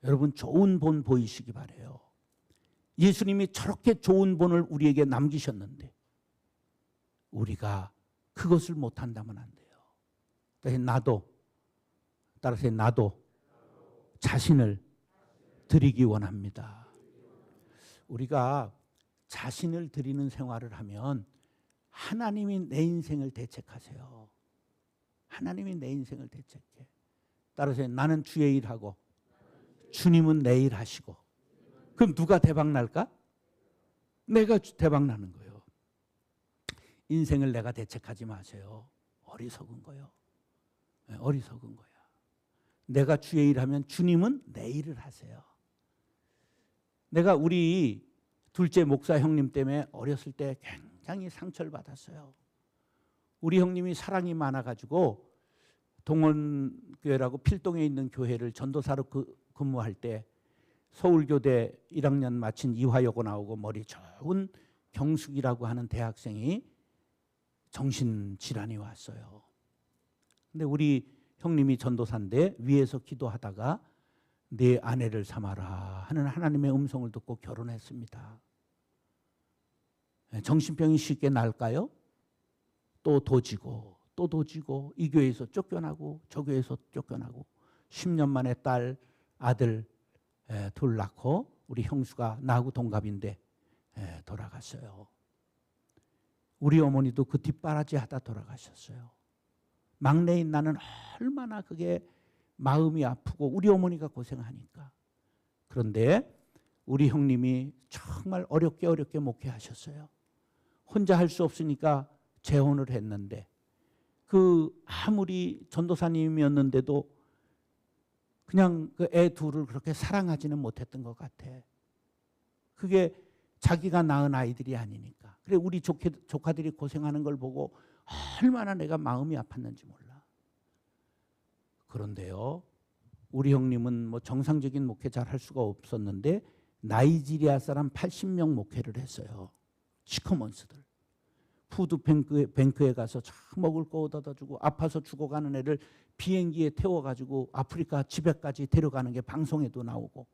여러분 좋은 본 보이시기 바라요. 예수님이 저렇게 좋은 본을 우리에게 남기셨는데 우리가 그것을 못한다면 안 돼요. 따라서 나도 자신을 드리기 원합니다. 우리가 자신을 드리는 생활을 하면 하나님이 내 인생을 대책하세요. 하나님이 내 인생을 대책해. 따라서 나는 주의 일하고 주님은 내 일 하시고. 그럼 누가 대박 날까? 내가 대박 나는 거예요. 인생을 내가 대책하지 마세요. 어리석은 거예요. 어리석은 거야. 내가 주의 일 하면 주님은 내 일을 하세요. 내가 우리 둘째 목사 형님 때문에 어렸을 때 굉장히 상처를 받았어요. 우리 형님이 사랑이 많아가지고 동원교회라고 필동에 있는 교회를 전도사로 근무할 때 서울교대 1학년 마친 이화여고 나오고 머리 좋은 경숙이라고 하는 대학생이 정신질환이 왔어요. 근데 우리 형님이 전도사인데 위에서 기도하다가 내 아내를 삼아라 하는 하나님의 음성을 듣고 결혼했습니다. 정신병이 쉽게 날까요? 또 도지고 또 도지고 이 교회에서 쫓겨나고 저 교회에서 쫓겨나고 10년 만에 딸 아들 둘 낳고 우리 형수가 나하고 동갑인데 돌아갔어요. 우리 어머니도 그 뒷바라지 하다 돌아가셨어요. 막내인 나는 얼마나 그게 마음이 아프고 우리 어머니가 고생하니까. 그런데 우리 형님이 정말 어렵게 목회하셨어요. 혼자 할 수 없으니까 재혼을 했는데 그 아무리 전도사님이었는데도 그냥 그 애 둘을 그렇게 사랑하지는 못했던 것 같아. 그게 자기가 낳은 아이들이 아니니까. 그래 우리 조카들이 고생하는 걸 보고 얼마나 내가 마음이 아팠는지 몰라. 그런데요, 우리 형님은 뭐 정상적인 목회 잘 할 수가 없었는데 나이지리아 사람 80명 목회를 했어요. 시커먼스들. 푸드뱅크에 가서 참 먹을 거 얻어다 주고 아파서 죽어가는 애를 비행기에 태워가지고 아프리카 지배까지 데려가는 게 방송에도 나오고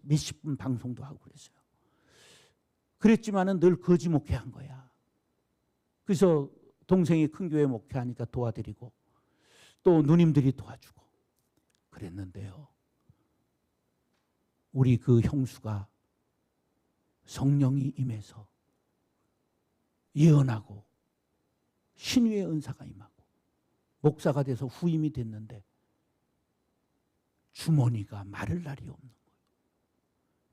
몇십 분 방송도 하고 그랬어요. 그랬지만은 늘 거지 목회한 거야. 그래서 동생이 큰 교회 목회하니까 도와드리고 또 누님들이 도와주고 그랬는데요. 우리 그 형수가 성령이 임해서 예언하고 신유의 은사가 임하고 목사가 돼서 후임이 됐는데 주머니가 마를 날이 없는 거예요.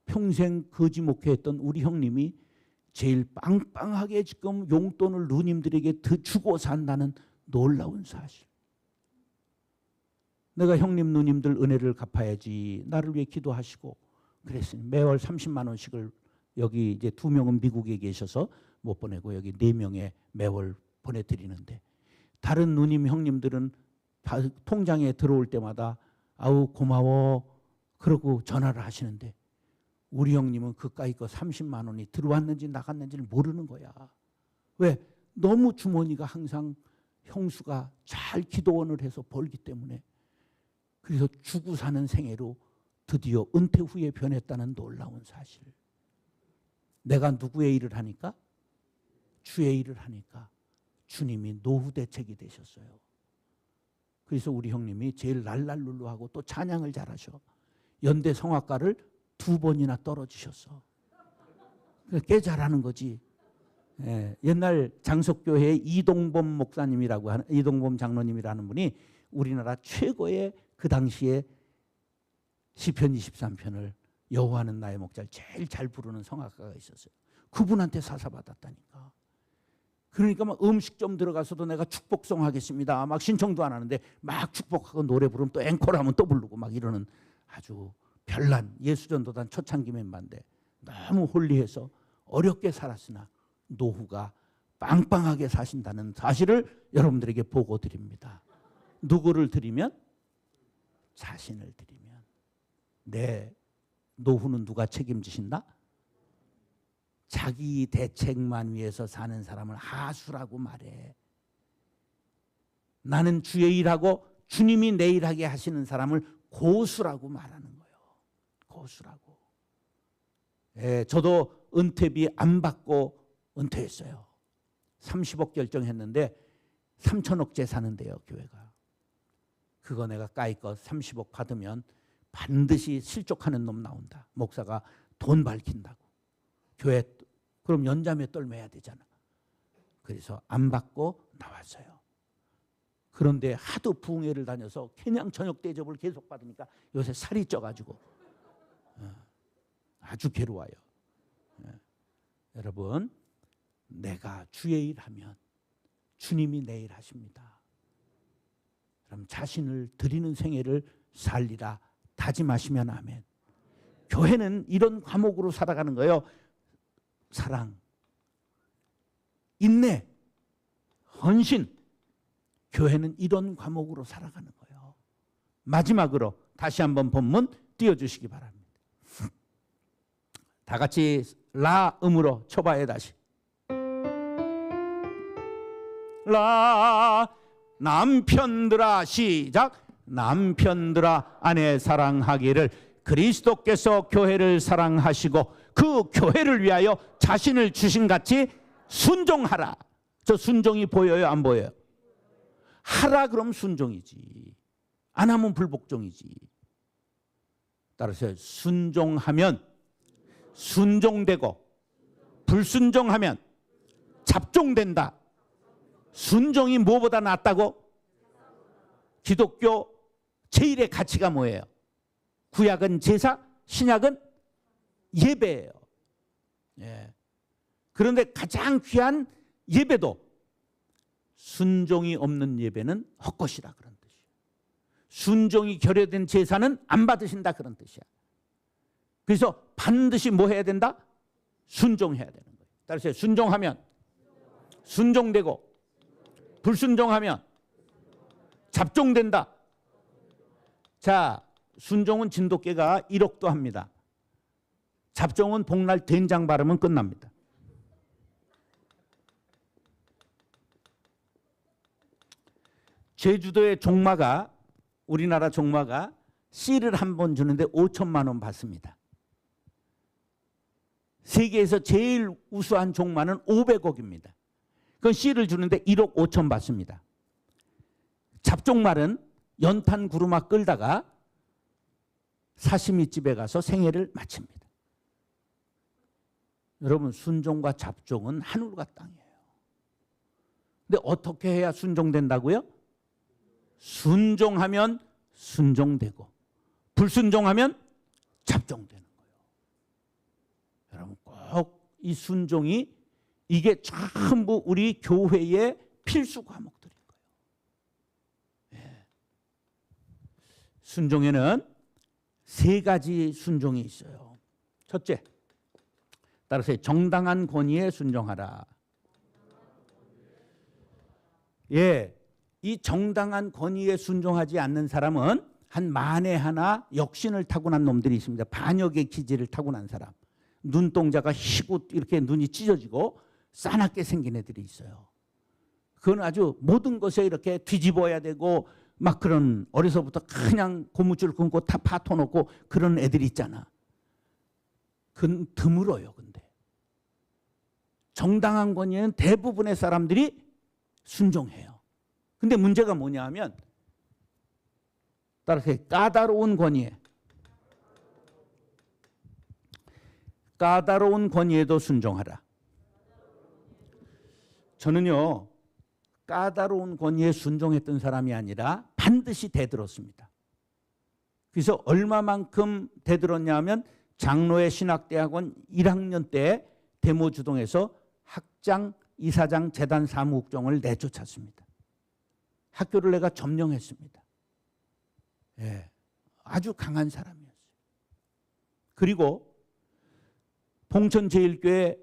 평생 거지 목회했던 우리 형님이 제일 빵빵하게 지금 용돈을 누님들에게 더 주고 산다는 놀라운 사실. 내가 형님 누님들 은혜를 갚아야지 나를 위해 기도하시고 그랬으니 매월 30만 원씩을 여기 이제 2명은 미국에 계셔서 못 보내고 여기 4명에 매월 보내드리는데 다른 누님 형님들은 통장에 들어올 때마다 아우 고마워 그러고 전화를 하시는데 우리 형님은 그까이 거 30만 원이 들어왔는지 나갔는지를 모르는 거야. 왜? 너무 주머니가 항상 형수가 잘 기도원을 해서 벌기 때문에. 그래서 주고 사는 생애로 드디어 은퇴 후에 변했다는 놀라운 사실. 내가 누구의 일을 하니까? 주의 일을 하니까 주님이 노후 대책이 되셨어요. 그래서 우리 형님이 제일 랄랄룰루하고 또 찬양을 잘하셔. 연대 성악가를 2번이나 떨어지셨어. 꽤 잘하는 거지. 옛날 장석교회 이동범 목사님이라고 하는 이동범 장로님이라는 분이 우리나라 최고의 그 당시에 시편 23편을 여호와는 나의 목자를 제일 잘 부르는 성악가가 있었어요. 그분한테 사사받았다니까. 그러니까 막 음식점 들어가서도 내가 축복송 하겠습니다. 막 신청도 안 하는데 막 축복하고 노래 부르면 또 앵콜하면 또 부르고 막 이러는 아주 별난 예수전도단 초창기 멤버인데 너무 홀리해서 어렵게 살았으나 노후가 빵빵하게 사신다는 사실을 여러분들에게 보고 드립니다. 누구를 드리면? 자신을 드리면. 내 노후는 누가 책임지신다? 자기 대책만 위해서 사는 사람을 하수라고 말해. 나는 주의 일하고 주님이 내 일하게 하시는 사람을 고수라고 말하는 거예요. 고수라고. 예, 저도 은퇴비 안 받고 은퇴했어요. 30억 결정했는데 3천억 재산인데요, 교회가. 그거 내가 까이껏 30억 받으면 반드시 실족하는 놈 나온다. 목사가 돈 밝힌다고. 교회 그럼 연자매 떨매야 되잖아. 그래서 안 받고 나왔어요. 그런데 하도 부흥회를 다녀서 그냥 저녁 대접을 계속 받으니까 요새 살이 쪄가지고 아주 괴로워요. 여러분, 내가 주의 일하면 주님이 내 일 하십니다. 그럼 자신을 드리는 생애를 살리라 다짐하시면 아멘. 교회는 이런 과목으로 살아가는 거예요. 사랑, 인내, 헌신. 교회는 이런 과목으로 살아가는 거예요. 마지막으로 다시 한번 본문 띄워주시기 바랍니다. 다 같이 라음으로 쳐봐요. 다시. 라. 남편들아, 시작. 남편들아, 아내 사랑하기를 그리스도께서 교회를 사랑하시고 그 교회를 위하여 자신을 주신 같이 순종하라. 저 순종이 보여요, 안 보여요? 하라 그럼 순종이지. 안 하면 불복종이지. 따라서 순종하면 순종되고 불순종하면 잡종된다. 순종이 무엇보다 낫다고? 기독교 제일의 가치가 뭐예요? 구약은 제사, 신약은 예배예요. 예. 그런데 가장 귀한 예배도 순종이 없는 예배는 헛것이라 그런 뜻이에요. 순종이 결여된 제사는 안 받으신다 그런 뜻이야. 그래서 반드시 뭐 해야 된다? 순종해야 되는 거예요. 따라서 순종하면 순종되고 불순종하면 잡종된다. 자, 순종은 진돗개가 1억도 합니다. 잡종은 복날 된장 바르면 끝납니다. 제주도의 종마가, 우리나라 종마가 씨를 한 번 주는데 5천만 원 받습니다. 세계에서 제일 우수한 종마는 500억입니다. 그 씨를 주는데 1억 5천 받습니다. 잡종말은 연탄 구루마 끌다가 사시미집에 가서 생애를 마칩니다. 여러분, 순종과 잡종은 하늘과 땅이에요. 근데 어떻게 해야 순종된다고요? 순종하면 순종되고 불순종하면 잡종되는 거예요. 여러분, 꼭 이 순종이 이게 전부 우리 교회의 필수 과목들인 거예요. 예. 순종에는 세 가지 순종이 있어요. 첫째, 따라서 정당한 권위에 순종하라. 예, 이 정당한 권위에 순종하지 않는 사람은 한 만에 하나 역신을 타고난 놈들이 있습니다. 반역의 기질을 타고난 사람. 눈동자가 희고 이렇게 눈이 찢어지고 싸납게 생긴 애들이 있어요. 그건 아주 모든 것에 이렇게 뒤집어야 되고 막 그런, 어려서부터 그냥 고무줄 끊고 다 파토놓고 그런 애들이 있잖아. 그건 드물어요. 근데 정당한 권위에는 대부분의 사람들이 순종해요. 근데 문제가 뭐냐 하면, 따라서 까다로운 권위에, 까다로운 권위에도 순종하라. 저는요, 까다로운 권위에 순종했던 사람이 아니라 반드시 대들었습니다. 그래서 얼마만큼 대들었냐 하면, 장로의 신학대학원 1학년 때 대모주동에서 학장, 이사장, 재단 사무국장을 내쫓았습니다. 학교를 내가 점령했습니다. 예, 아주 강한 사람이었어요. 그리고 봉천제일교회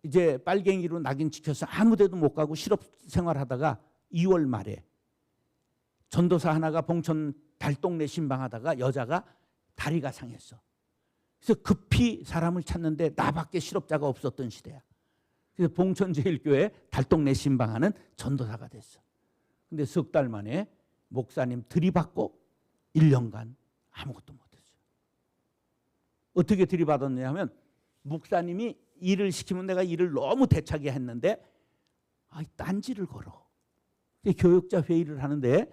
이제 빨갱이로 낙인 찍혀서 아무데도 못 가고 실업 생활하다가 2월 말에 전도사 하나가 봉천 달동네 신방하다가 여자가 다리가 상했어. 그래서 급히 사람을 찾는데 나밖에 실업자가 없었던 시대야. 그래서 봉천제일교회 달동네 신방하는 전도사가 됐어. 근데 석 달 만에 목사님 들이받고 1년간 아무것도 못했어요. 어떻게 들이받았냐 하면 목사님이 일을 시키면 내가 일을 너무 대차게 했는데 딴지를 걸어. 교역자 회의를 하는데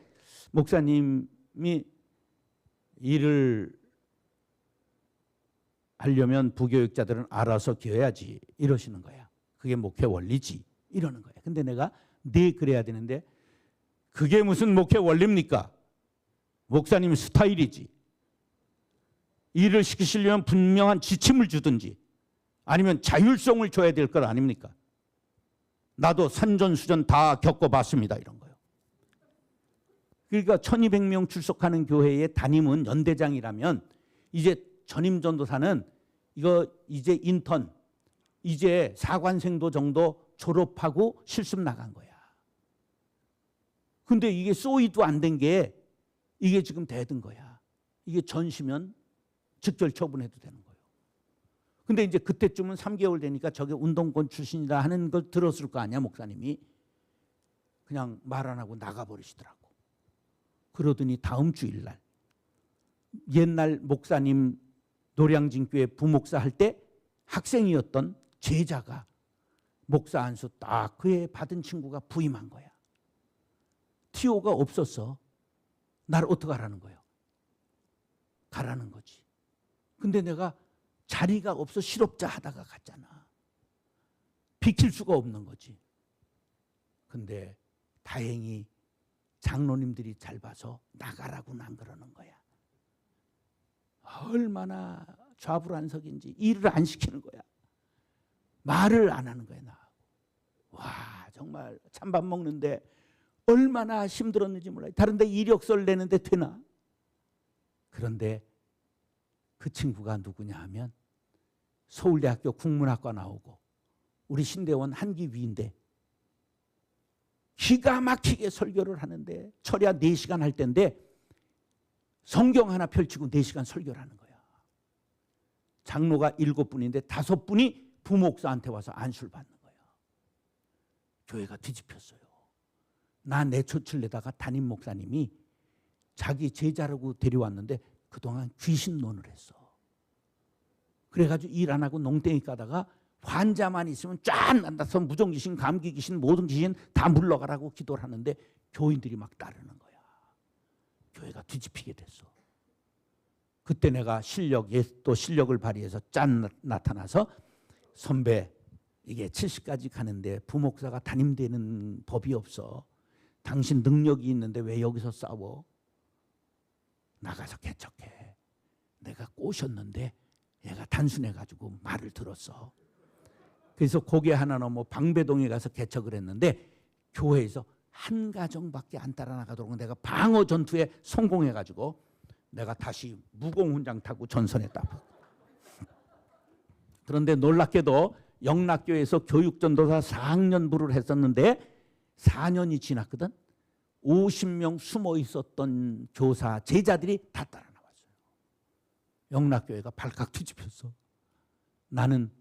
목사님이 일을 하려면 부교역자들은 알아서 기어야지 이러시는 거야. 그게 목회 원리지 이러는 거야. 근데 내가 네 그래야 되는데 그게 무슨 목회 원리입니까? 목사님 스타일이지. 일을 시키시려면 분명한 지침을 주든지 아니면 자율성을 줘야 될 것 아닙니까? 나도 산전수전 다 겪어봤습니다. 이런 거요. 그러니까 1200명 출석하는 교회의 담임은 연대장이라면 이제 전임 전도사는 이거 이제 인턴, 이제 사관생도 정도 졸업하고 실습 나간 거야. 근데 이게 소위도 안 된 게 이게 지금 대든 거야. 이게 전시면 직결 처분해도 되는 거예요. 근데 이제 그때쯤은 3개월 되니까 저게 운동권 출신이다 하는 걸 들었을 거 아니야, 목사님이. 그냥 말 안 하고 나가버리시더라고. 그러더니 다음 주일날 옛날 목사님 노량진교회 부목사 할 때 학생이었던 제자가 목사 안수 딱 그에 받은 친구가 부임한 거야. 티오가 없었어. 나를 어떻게 하라는 거예요? 가라는 거지. 근데 내가 자리가 없어 실업자 하다가 갔잖아. 비킬 수가 없는 거지. 근데 다행히 장로님들이 잘 봐서 나가라고는 안 그러는 거야. 얼마나 좌불안석인지 일을 안 시키는 거야. 말을 안 하는 거야. 나. 와, 정말 찬밥 먹는데 얼마나 힘들었는지 몰라요. 다른 데 이력서를 내는데 되나? 그런데 그 친구가 누구냐 하면 서울대학교 국문학과 나오고 우리 신대원 한기 위인데 기가 막히게 설교를 하는데 철야 4시간 할 때인데 성경 하나 펼치고 4시간 설교를 하는 거야. 장로가 7분인데 5분이 부목사한테 와서 안수를 받는 거야. 교회가 뒤집혔어요. 나 내쫓으려다가 담임 목사님이 자기 제자라고 데려왔는데 그동안 귀신론을 했어. 그래가지고 일 안 하고 농땡이 까다가 환자만 있으면 쫙 난다서 무정귀신, 감기귀신, 모든 귀신 다 물러가라고 기도를 하는데 교인들이 막 따르는 거야. 교회가 뒤집히게 됐어. 그때 내가 또 실력을 발휘해서 짠 나타나서 선배 이게 70까지 가는데 부목사가 담임되는 법이 없어. 당신 능력이 있는데 왜 여기서 싸워? 나가서 개척해. 내가 꼬셨는데 얘가 단순해가지고 말을 들었어. 그래서 고개 하나 넘어 방배동에 가서 개척을 했는데 교회에서 한 가정밖에 안 따라 나가도록 내가 방어 전투에 성공해가지고 내가 다시 무공훈장 타고 전선했다. 그런데 놀랍게도 영락교에서 교육전도사 4학년 부를 했었는데 4년이 지났거든. 50명 숨어 있었던 교사 제자들이 다 따라 나왔어요. 영락교회가 발칵 뒤집혔어. 나는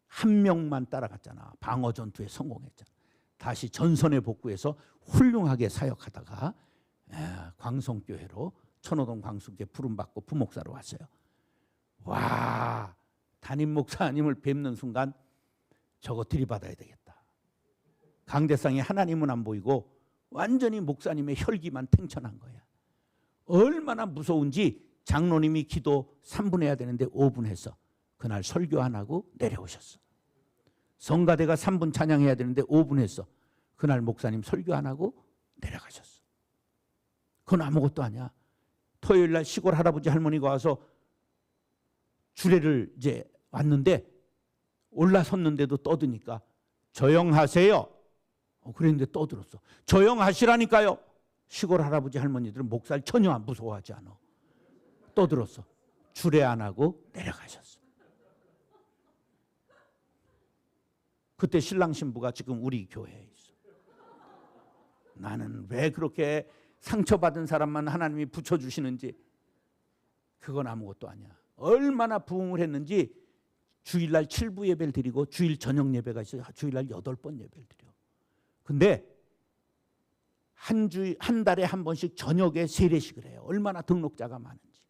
한 명만 따라갔잖아. 방어 전투에 성공했잖아. 다시 전선에 복구해서 훌륭하게 사역하다가 광성교회로 천호동 광수교회 부름받고 부목사로 왔어요. 와, 담임 목사님을 뵙는 순간 저거 들이받아야 되겠다. 강대상에 하나님은 안 보이고 완전히 목사님의 혈기만 탱천한 거야. 얼마나 무서운지 장로님이 기도 3분 해야 되는데 5분 했어. 그날 설교 안 하고 내려오셨어. 성가대가 3분 찬양해야 되는데 5분 했어. 그날 목사님 설교 안 하고 내려가셨어. 그건 아무것도 아니야. 토요일 날 시골 할아버지 할머니가 와서 주례를 이제 왔는데 올라섰는데도 떠드니까 조용하세요. 그랬는데 떠들었어. 조용하시라니까요. 시골 할아버지 할머니들은 목사를 전혀 안 무서워하지 않아. 떠들었어. 주례 안 하고 내려가셨어. 그때 신랑 신부가 지금 우리 교회에 있어. 나는 왜 그렇게 상처받은 사람만 하나님이 붙여주시는지. 그건 아무것도 아니야. 얼마나 부흥을 했는지 주일날 7부 예배를 드리고 주일 저녁 예배가 있어요. 주일날 8번 예배를 드려. 근데 한 달에 한 번씩 저녁에 세례식을 해요. 얼마나 등록자가 많은지.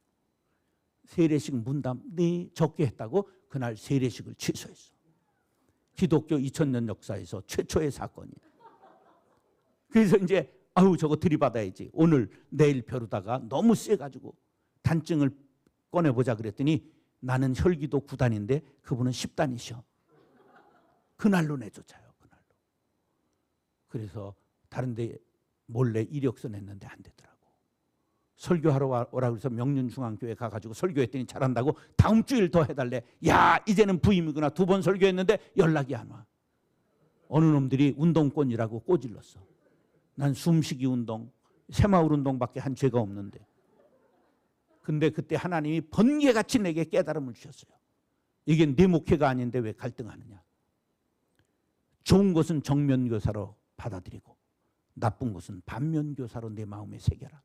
세례식 문담이 적게 했다고 그날 세례식을 취소했어. 기독교 2000년 역사에서 최초의 사건이에요. 그래서 이제 아유 저거 들이받아야지. 오늘 내일 벼르다가 너무 세가지고 단증을 꺼내보자 그랬더니 나는 혈기도 9단인데 그분은 10단이셔. 그날로 내쫓아요. 그날로. 그래서 다른 데 몰래 이력서 냈는데 안 되더라고. 설교하러 오라 그래서 명륜중앙교회 가가지고 설교했더니 잘한다고 다음 주일 더 해달래. 야 이제는 부임이구나. 2번 설교했는데 연락이 안 와. 어느 놈들이 운동권이라고 꼬질렀어. 난 숨쉬기 운동, 새마을 운동밖에 한 죄가 없는데. 근데 그때 하나님이 번개같이 내게 깨달음을 주셨어요. 이게 내 목회가 아닌데 왜 갈등하느냐. 좋은 것은 정면교사로 받아들이고 나쁜 것은 반면교사로 내 마음에 새겨라.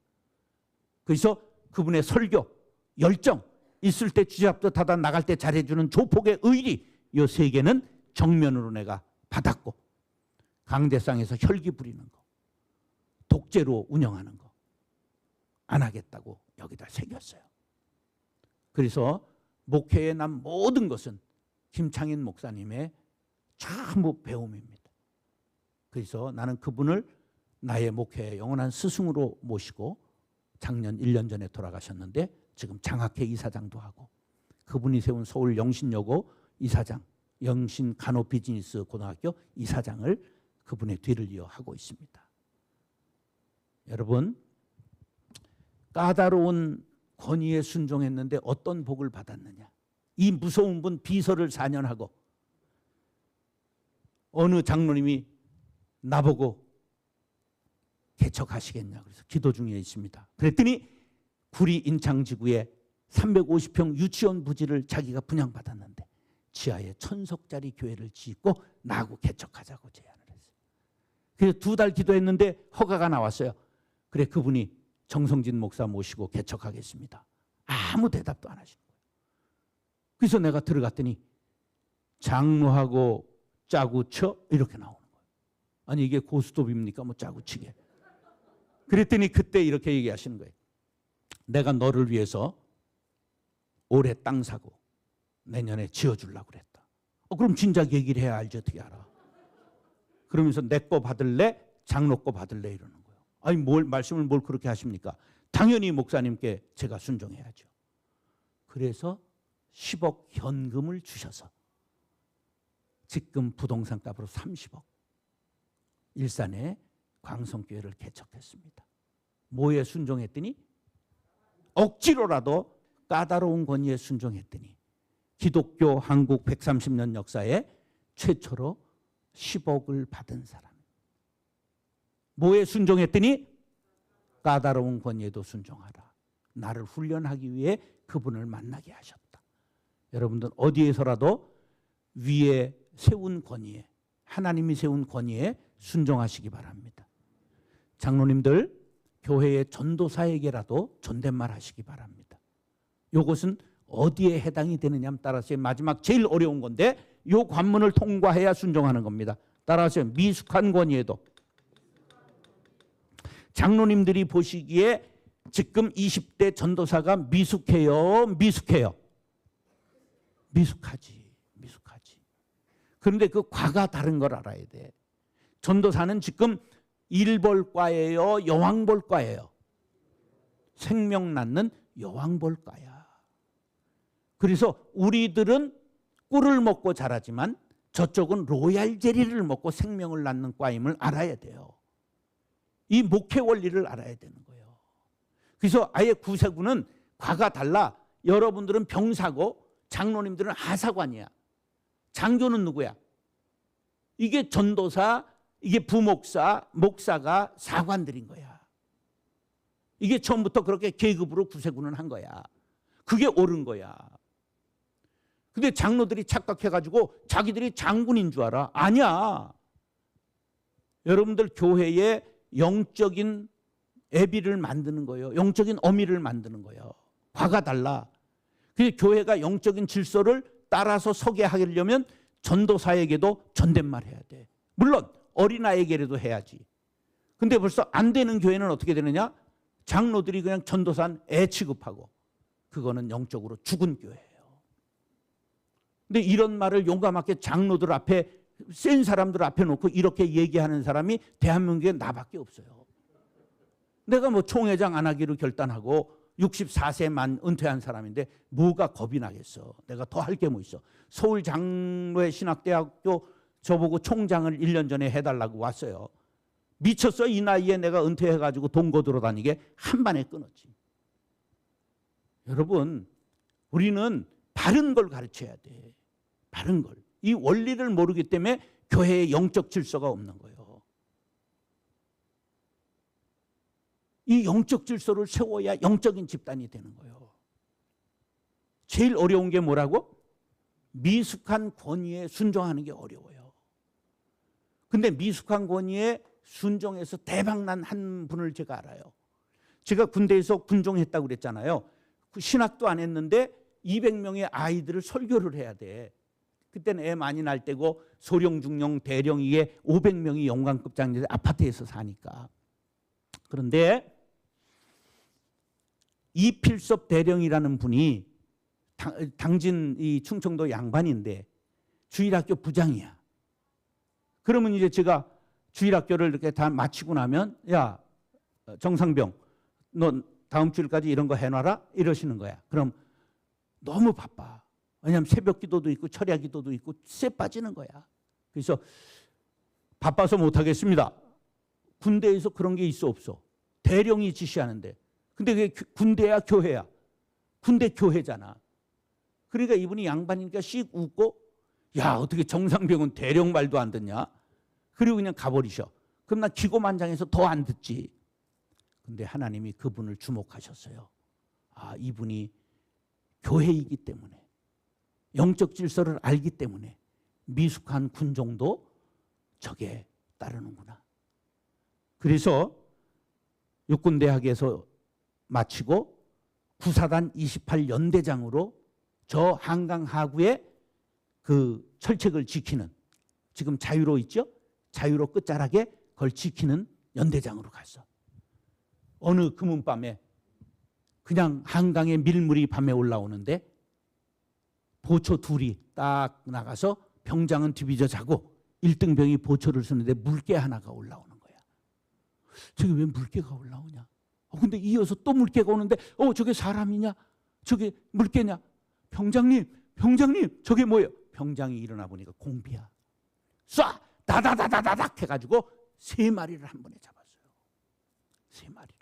그래서 그분의 설교, 열정, 있을 때 쥐잡듯 하다 나갈 때 잘해주는 조폭의 의리, 이 3개는 정면으로 내가 받았고 강대상에서 혈기 부리는 거, 독재로 운영하는 거 안 하겠다고 여기다 새겼어요. 그래서 목회에 난 모든 것은 김창인 목사님의 전부 배움입니다. 그래서 나는 그분을 나의 목회의 영원한 스승으로 모시고 작년 1년 전에 돌아가셨는데 지금 장학회 이사장도 하고 그분이 세운 서울 영신여고 이사장, 영신 간호비즈니스 고등학교 이사장을 그분의 뒤를 이어 하고 있습니다. 여러분, 까다로운 권위에 순종했는데 어떤 복을 받았느냐. 이 무서운 분 비서를 4년 하고 어느 장로님이 나보고 개척하시겠냐 그래서 기도 중에 있습니다. 그랬더니 구리 인창지구에 350평 유치원 부지를 자기가 분양받았는데 지하에 1000석짜리 교회를 짓고 나하고 개척하자고 제안을 했어요. 그래서 2달 기도했는데 허가가 나왔어요. 그래 그분이 정성진 목사 모시고 개척하겠습니다. 아무 대답도 안 하시는 거예요. 그래서 내가 들어갔더니 장로하고 짜고 쳐 이렇게 나오는 거예요. 아니 이게 고스톱입니까? 뭐 짜고 치게. 그랬더니 그때 이렇게 얘기하시는 거예요. 내가 너를 위해서 올해 땅 사고 내년에 지어주려고 그랬다. 그럼 진작 얘기를 해야 알지 어떻게 알아. 그러면서 내 거 받을래? 장로 거 받을래? 이러는 거예요. 아니 말씀을 뭘 그렇게 하십니까? 당연히 목사님께 제가 순종해야죠. 그래서 10억 현금을 주셔서 지금 부동산 값으로 30억 일산에 광성교회를 개척했습니다. 뭐에 순종했더니 억지로라도 까다로운 권위에 순종했더니 기독교 한국 130년 역사에 최초로 10억을 받은 사람. 뭐에 순종했더니 까다로운 권위에도 순종하라. 나를 훈련하기 위해 그분을 만나게 하셨다. 여러분들 어디에서라도 위에 세운 권위에 하나님이 세운 권위에 순종하시기 바랍니다. 장로님들 교회의 전도사에게라도 존댓말 하시기 바랍니다. 이것은 어디에 해당이 되느냐에 따라서 마지막 제일 어려운 건데 이 관문을 통과해야 순종하는 겁니다. 따라서 미숙한 권위에도 장로님들이 보시기에 지금 20대 전도사가 미숙해요? 미숙하지. 그런데 그 과가 다른 걸 알아야 돼. 전도사는 지금 일벌과예요? 여왕벌과예요? 생명 낳는 여왕벌과야. 그래서 우리들은 꿀을 먹고 자라지만 저쪽은 로얄 젤리를 먹고 생명을 낳는 과임을 알아야 돼요. 이 목회 원리를 알아야 되는 거예요. 그래서 아예 구세군은 과가 달라. 여러분들은 병사고 장로님들은 하사관이야. 장교는 누구야? 이게 전도사, 이게 부목사, 목사가 사관들인 거야. 이게 처음부터 그렇게 계급으로 구세군은 한 거야. 그게 옳은 거야. 근데 장로들이 착각해가지고 자기들이 장군인 줄 알아. 아니야. 여러분들 교회에 영적인 애비를 만드는 거예요. 영적인 어미를 만드는 거예요. 과가 달라. 그래서 교회가 영적인 질서를 따라서 서게 하려면 전도사에게도 존댓말 해야 돼. 물론 어린아이에게라도 해야지. 근데 벌써 안 되는 교회는 어떻게 되느냐? 장로들이 그냥 전도사는 애 취급하고, 그거는 영적으로 죽은 교회예요. 근데 이런 말을 용감하게 장로들 앞에, 센 사람들 앞에 놓고 이렇게 얘기하는 사람이 대한민국에 나밖에 없어요. 내가 뭐 총회장 안 하기로 결단하고 64세만 은퇴한 사람인데 뭐가 겁이 나겠어. 내가 더 할 게 뭐 있어. 서울 장로회 신학대학교 저보고 총장을 1년 전에 해달라고 왔어요. 미쳤어. 이 나이에 내가 은퇴해가지고 돈 거들어 다니게 한 반에 끊었지. 여러분, 우리는 바른 걸 가르쳐야 돼. 바른 걸. 이 원리를 모르기 때문에 교회에 영적 질서가 없는 거예요. 이 영적 질서를 세워야 영적인 집단이 되는 거예요. 제일 어려운 게 뭐라고? 미숙한 권위에 순종하는 게 어려워요. 근데 미숙한 권위에 순종해서 대박난 한 분을 제가 알아요. 제가 군대에서 군종했다고 그랬잖아요. 신학도 안 했는데 200명의 아이들을 설교를 해야 돼. 그때는 애 많이 날 때고 소령, 중령, 대령 이게 500명이 영광급장들 아파트에서 사니까. 그런데 이필섭 대령이라는 분이 당진 이 충청도 양반인데 주일학교 부장이야. 그러면 이제 제가 주일학교를 이렇게 다 마치고 나면, 야, 정상병, 너 다음 주일까지 이런 거 해놔라 이러시는 거야. 그럼 너무 바빠. 왜냐하면 새벽 기도도 있고 철야 기도도 있고 쎄 빠지는 거야. 그래서 바빠서 못하겠습니다. 군대에서 그런 게 있어 없어? 대령이 지시하는데. 근데 그게 군대야 교회야? 군대 교회잖아. 그러니까 이분이 양반이니까 씩 웃고, 야, 어떻게 정상병은 대령 말도 안 듣냐? 그리고 그냥 가버리셔. 그럼 나 기고만장해서 더 안 듣지. 근데 하나님이 그분을 주목하셨어요. 아, 이분이 교회이기 때문에, 영적 질서를 알기 때문에 미숙한 군종도 저게 따르는구나. 그래서 육군대학에서 마치고 구사단 28연대장으로 저 한강 하구에 그 철책을 지키는, 지금 자유로 있죠? 자유로 끝자락에 그걸 지키는 연대장으로 갔어. 어느 금은밤에 그냥 한강에 밀물이 밤에 올라오는데 보초 둘이 딱 나가서 병장은 뒤비져 자고 1등병이 보초를 쓰는데 물개 하나가 올라오는 거야. 저게 왜 물개가 올라오냐? 근데 이어서 또 물개가 오는데 저게 사람이냐? 저게 물개냐? 병장님 저게 뭐예요? 병장이 일어나 보니까 공비야. 쏴! 다다다다닥 해가지고 3마리를 한 번에 잡았어요. 3마리를.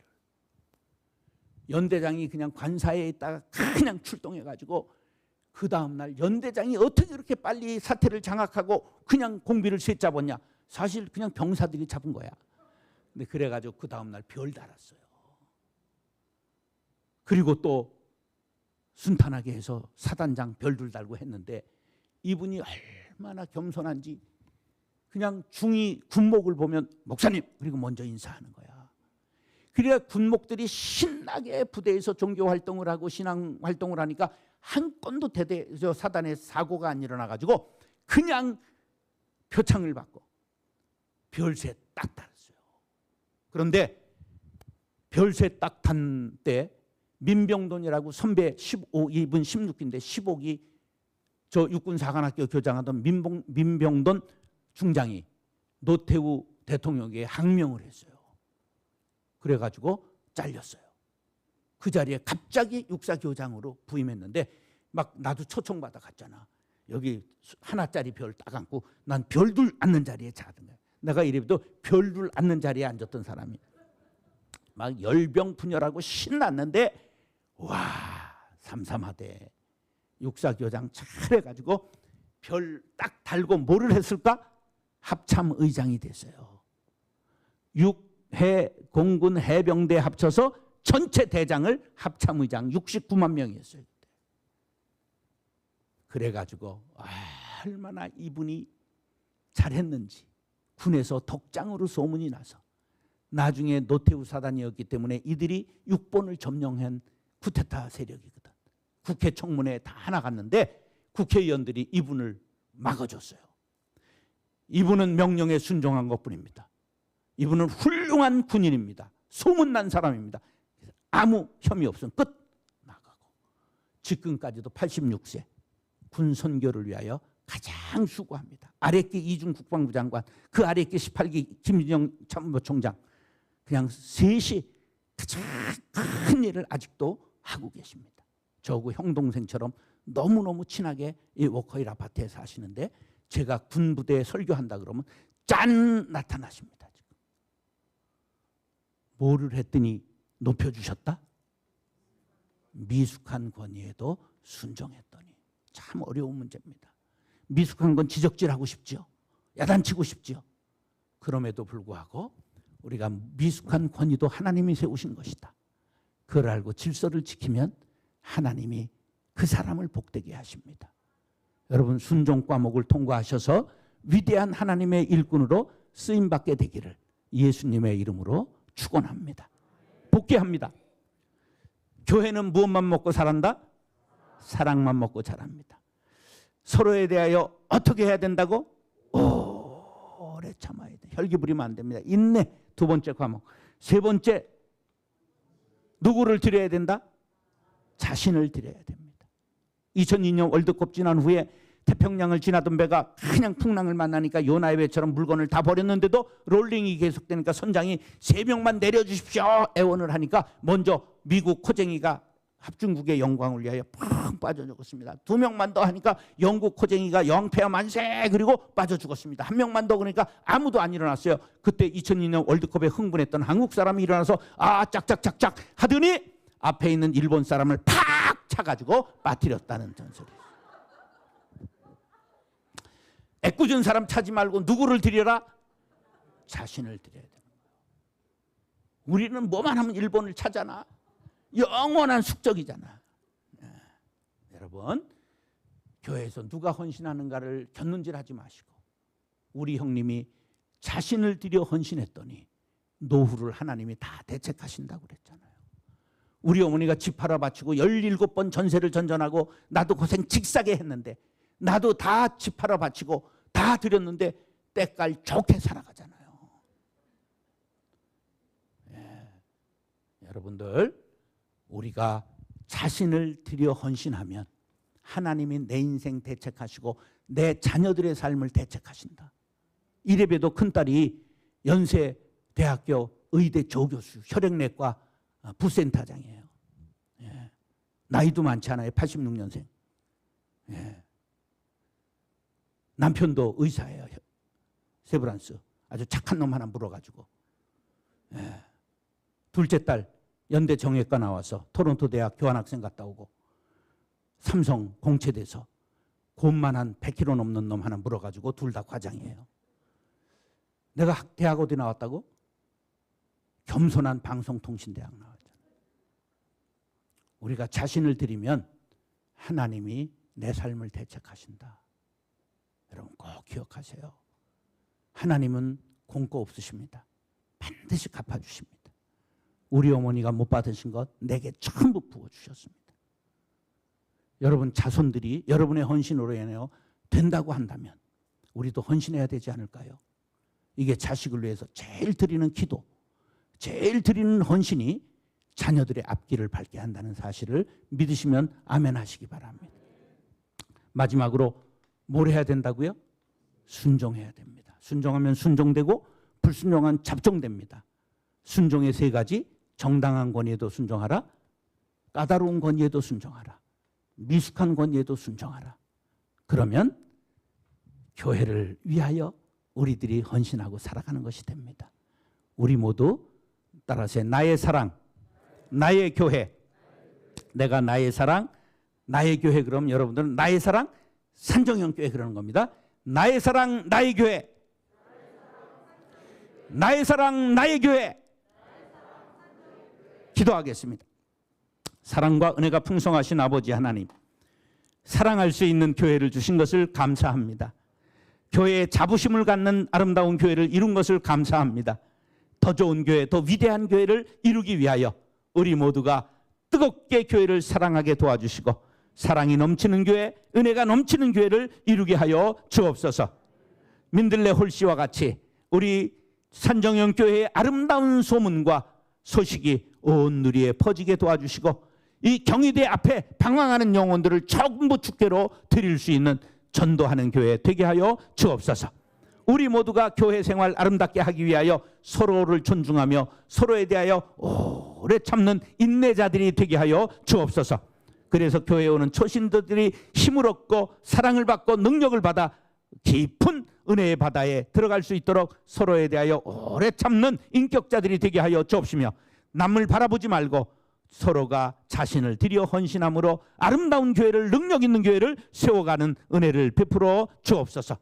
연대장이 그냥 관사에 있다가 그냥 출동해가지고 그 다음날 연대장이 어떻게 이렇게 빨리 사태를 장악하고 그냥 공비를 셋 잡았냐? 사실 그냥 병사들이 잡은 거야. 근데 그래가지고 그 다음날 별 달았어요. 그리고 또 순탄하게 해서 사단장 별들 달고 했는데 이분이 얼마나 겸손한지 그냥 중위 군목을 보면 목사님 그리고 먼저 인사하는 거야. 그래야 군목들이 신나게 부대에서 종교 활동을 하고 신앙 활동을 하니까 한 건도 사단에 사고가 안 일어나가지고 그냥 표창을 받고 별세 딱 달았어요. 그런데 별세 딱 탄 때 민병돈이라고 선배 15기, 16기인데 15기 저 육군사관학교 교장하던 민병돈 중장이 노태우 대통령에게 항명을 했어요. 그래가지고 잘렸어요. 그 자리에 갑자기 육사교장으로 부임했는데 막 나도 초청받아 갔잖아. 여기 하나짜리 별 딱 앉고 난 별둘 앉는 자리에 자던 거야. 내가 이래도 별둘 앉는 자리에 앉았던 사람이 막 열병분열하고 신났는데 와 삼삼하대 육사교장 잘해가지고 별 딱 달고 뭐를 했을까? 합참의장이 됐어요. 육해 공군 해병대 합쳐서 전체 대장을 합참의장 69만 명이었어요. 그래가지고 얼마나 이분이 잘했는지 군에서 덕장으로 소문이 나서 나중에 노태우 사단이었기 때문에 이들이 6번을 점령한 쿠데타 세력이거든. 국회 청문회에 다 나갔는데 국회의원들이 이분을 막아줬어요. 이분은 명령에 순종한 것뿐입니다. 이분은 훌륭한 군인입니다. 소문난 사람입니다. 아무 혐의 없으면 끝 나가고 지금까지도 86세 군 선교를 위하여 가장 수고합니다. 아랫게 이중 국방부 장관, 그 아랫게 18기 김진영 참모총장, 그냥 셋이 가장 큰 일을 아직도 하고 계십니다. 저하고 형 동생처럼 너무너무 친하게 이 워커힐 아파트에 사시는데 제가 군부대에 설교한다 그러면 짠 나타나십니다. 지금. 뭐를 했더니 높여주셨다? 미숙한 권위에도 순종했더니. 참 어려운 문제입니다. 미숙한 건 지적질하고 싶죠. 야단치고 싶죠. 그럼에도 불구하고 우리가 미숙한 권위도 하나님이 세우신 것이다. 그걸 알고 질서를 지키면 하나님이 그 사람을 복되게 하십니다. 여러분 순종 과목을 통과하셔서 위대한 하나님의 일꾼으로 쓰임받게 되기를 예수님의 이름으로 축원합니다. 복귀합니다. 교회는 무엇만 먹고 자란다? 사랑만 먹고 자랍니다. 서로에 대하여 어떻게 해야 된다고? 오래 참아야 돼. 혈기 부리면 안 됩니다. 인내, 두 번째 과목. 세 번째, 누구를 드려야 된다? 자신을 드려야 됩니다. 2002년 월드컵 지난 후에 태평양을 지나던 배가 그냥 풍랑을 만나니까 요나의 배처럼 물건을 다 버렸는데도 롤링이 계속되니까 선장이 3명만 내려주십시오 애원을 하니까 먼저 미국 코쟁이가 합중국의 영광을 위하여 팍 빠져 죽었습니다. 2명만 더 하니까 영국 코쟁이가 영패야 만세 그리고 빠져 죽었습니다. 1명만 더 그러니까 아무도 안 일어났어요. 그때 2002년 월드컵에 흥분했던 한국 사람이 일어나서 아 짝짝짝짝 하더니 앞에 있는 일본 사람을 팍 차가지고 빠뜨렸다는 전설이. 애꿎은 사람 차지 말고 누구를 드려라? 자신을 드려야 되는 거예요. 우리는 뭐만 하면 일본을 차잖아. 영원한 숙적이잖아. 여러분 교회에서 누가 헌신하는가를 곁눈질하지 마시고 우리 형님이 자신을 들여 헌신했더니 노후를 하나님이 다 대책하신다고 그랬잖아요. 우리 어머니가 집 팔아 바치고 17번 전세를 전전하고 나도 고생 직사게 했는데 나도 다 집 팔아 바치고 다 드렸는데 때깔 좋게 살아가잖아요. 여러분들 우리가 자신을 들여 헌신하면 하나님이 내 인생 대책하시고 내 자녀들의 삶을 대책하신다. 이래봬도 큰딸이 연세대학교 의대 조교수 혈액내과 부센터장이에요. 나이도 많지 않아요. 86년생. 남편도 의사예요. 세브란스. 아주 착한 놈 하나 물어가지고. 둘째 딸 연대 정외과 나와서 토론토 대학 교환학생 갔다 오고 삼성 공채돼서 곰만한 100kg 넘는 놈 하나 물어가지고 둘 다 과장이에요. 내가 대학 어디 나왔다고? 겸손한 방송통신대학 나왔잖아요. 우리가 자신을 드리면 하나님이 내 삶을 대책하신다. 여러분 꼭 기억하세요. 하나님은 공고 없으십니다. 반드시 갚아주십니다. 우리 어머니가 못 받으신 것 내게 전부 부어주셨습니다. 여러분 자손들이 여러분의 헌신으로 인하여 된다고 한다면 우리도 헌신해야 되지 않을까요? 이게 자식을 위해서 제일 드리는 기도, 제일 드리는 헌신이 자녀들의 앞길을 밝게 한다는 사실을 믿으시면 아멘 하시기 바랍니다. 마지막으로 뭘 해야 된다고요? 순종해야 됩니다. 순종하면 순종되고 불순종한 잡종됩니다. 순종의 3가지, 정당한 권위에도 순종하라, 까다로운 권위에도 순종하라, 미숙한 권위에도 순종하라. 그러면 교회를 위하여 우리들이 헌신하고 살아가는 것이 됩니다. 우리 모두 따라서 나의 사랑, 나의 교회. 내가 나의 사랑, 나의 교회. 그럼 여러분들은 나의 사랑, 산정형 교회 그러는 겁니다. 나의 사랑, 나의 교회. 나의 사랑, 나의 교회. 기도하겠습니다. 사랑과 은혜가 풍성하신 아버지 하나님, 사랑할 수 있는 교회를 주신 것을 감사합니다. 교회에 자부심을 갖는 아름다운 교회를 이룬 것을 감사합니다. 더 좋은 교회, 더 위대한 교회를 이루기 위하여 우리 모두가 뜨겁게 교회를 사랑하게 도와주시고 사랑이 넘치는 교회, 은혜가 넘치는 교회를 이루게 하여 주옵소서. 민들레 홀씨와 같이 우리 산정형 교회의 아름다운 소문과 소식이 온 누리에 퍼지게 도와주시고 이 경희대 앞에 방황하는 영혼들을 전부 주께로 드릴 수 있는 전도하는 교회 되게 하여 주옵소서. 우리 모두가 교회 생활 아름답게 하기 위하여 서로를 존중하며 서로에 대하여 오래 참는 인내자들이 되게 하여 주옵소서. 그래서 교회에 오는 초신도들이 힘을 얻고 사랑을 받고 능력을 받아 깊은 은혜의 바다에 들어갈 수 있도록 서로에 대하여 오래 참는 인격자들이 되게 하여 주옵시며 남을 바라보지 말고 서로가 자신을 들여 헌신함으로 아름다운 교회를, 능력 있는 교회를 세워가는 은혜를 베풀어 주옵소서.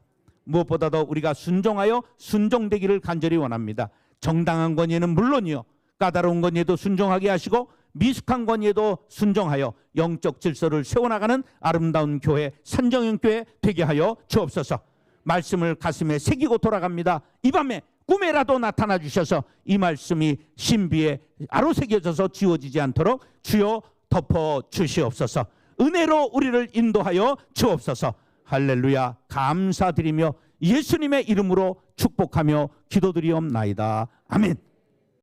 무엇보다도 우리가 순종하여 순종되기를 간절히 원합니다. 정당한 권위는 물론이요 까다로운 권위에도 순종하게 하시고 미숙한 권위에도 순종하여 영적 질서를 세워나가는 아름다운 교회, 산정형 교회 되게 하여 주옵소서. 말씀을 가슴에 새기고 돌아갑니다. 이 밤에 꿈에라도 나타나 주셔서 이 말씀이 신비에 아로새겨져서 지워지지 않도록 주여 덮어 주시옵소서. 은혜로 우리를 인도하여 주옵소서. 할렐루야. 감사드리며 예수님의 이름으로 축복하며 기도드리옵나이다. 아멘.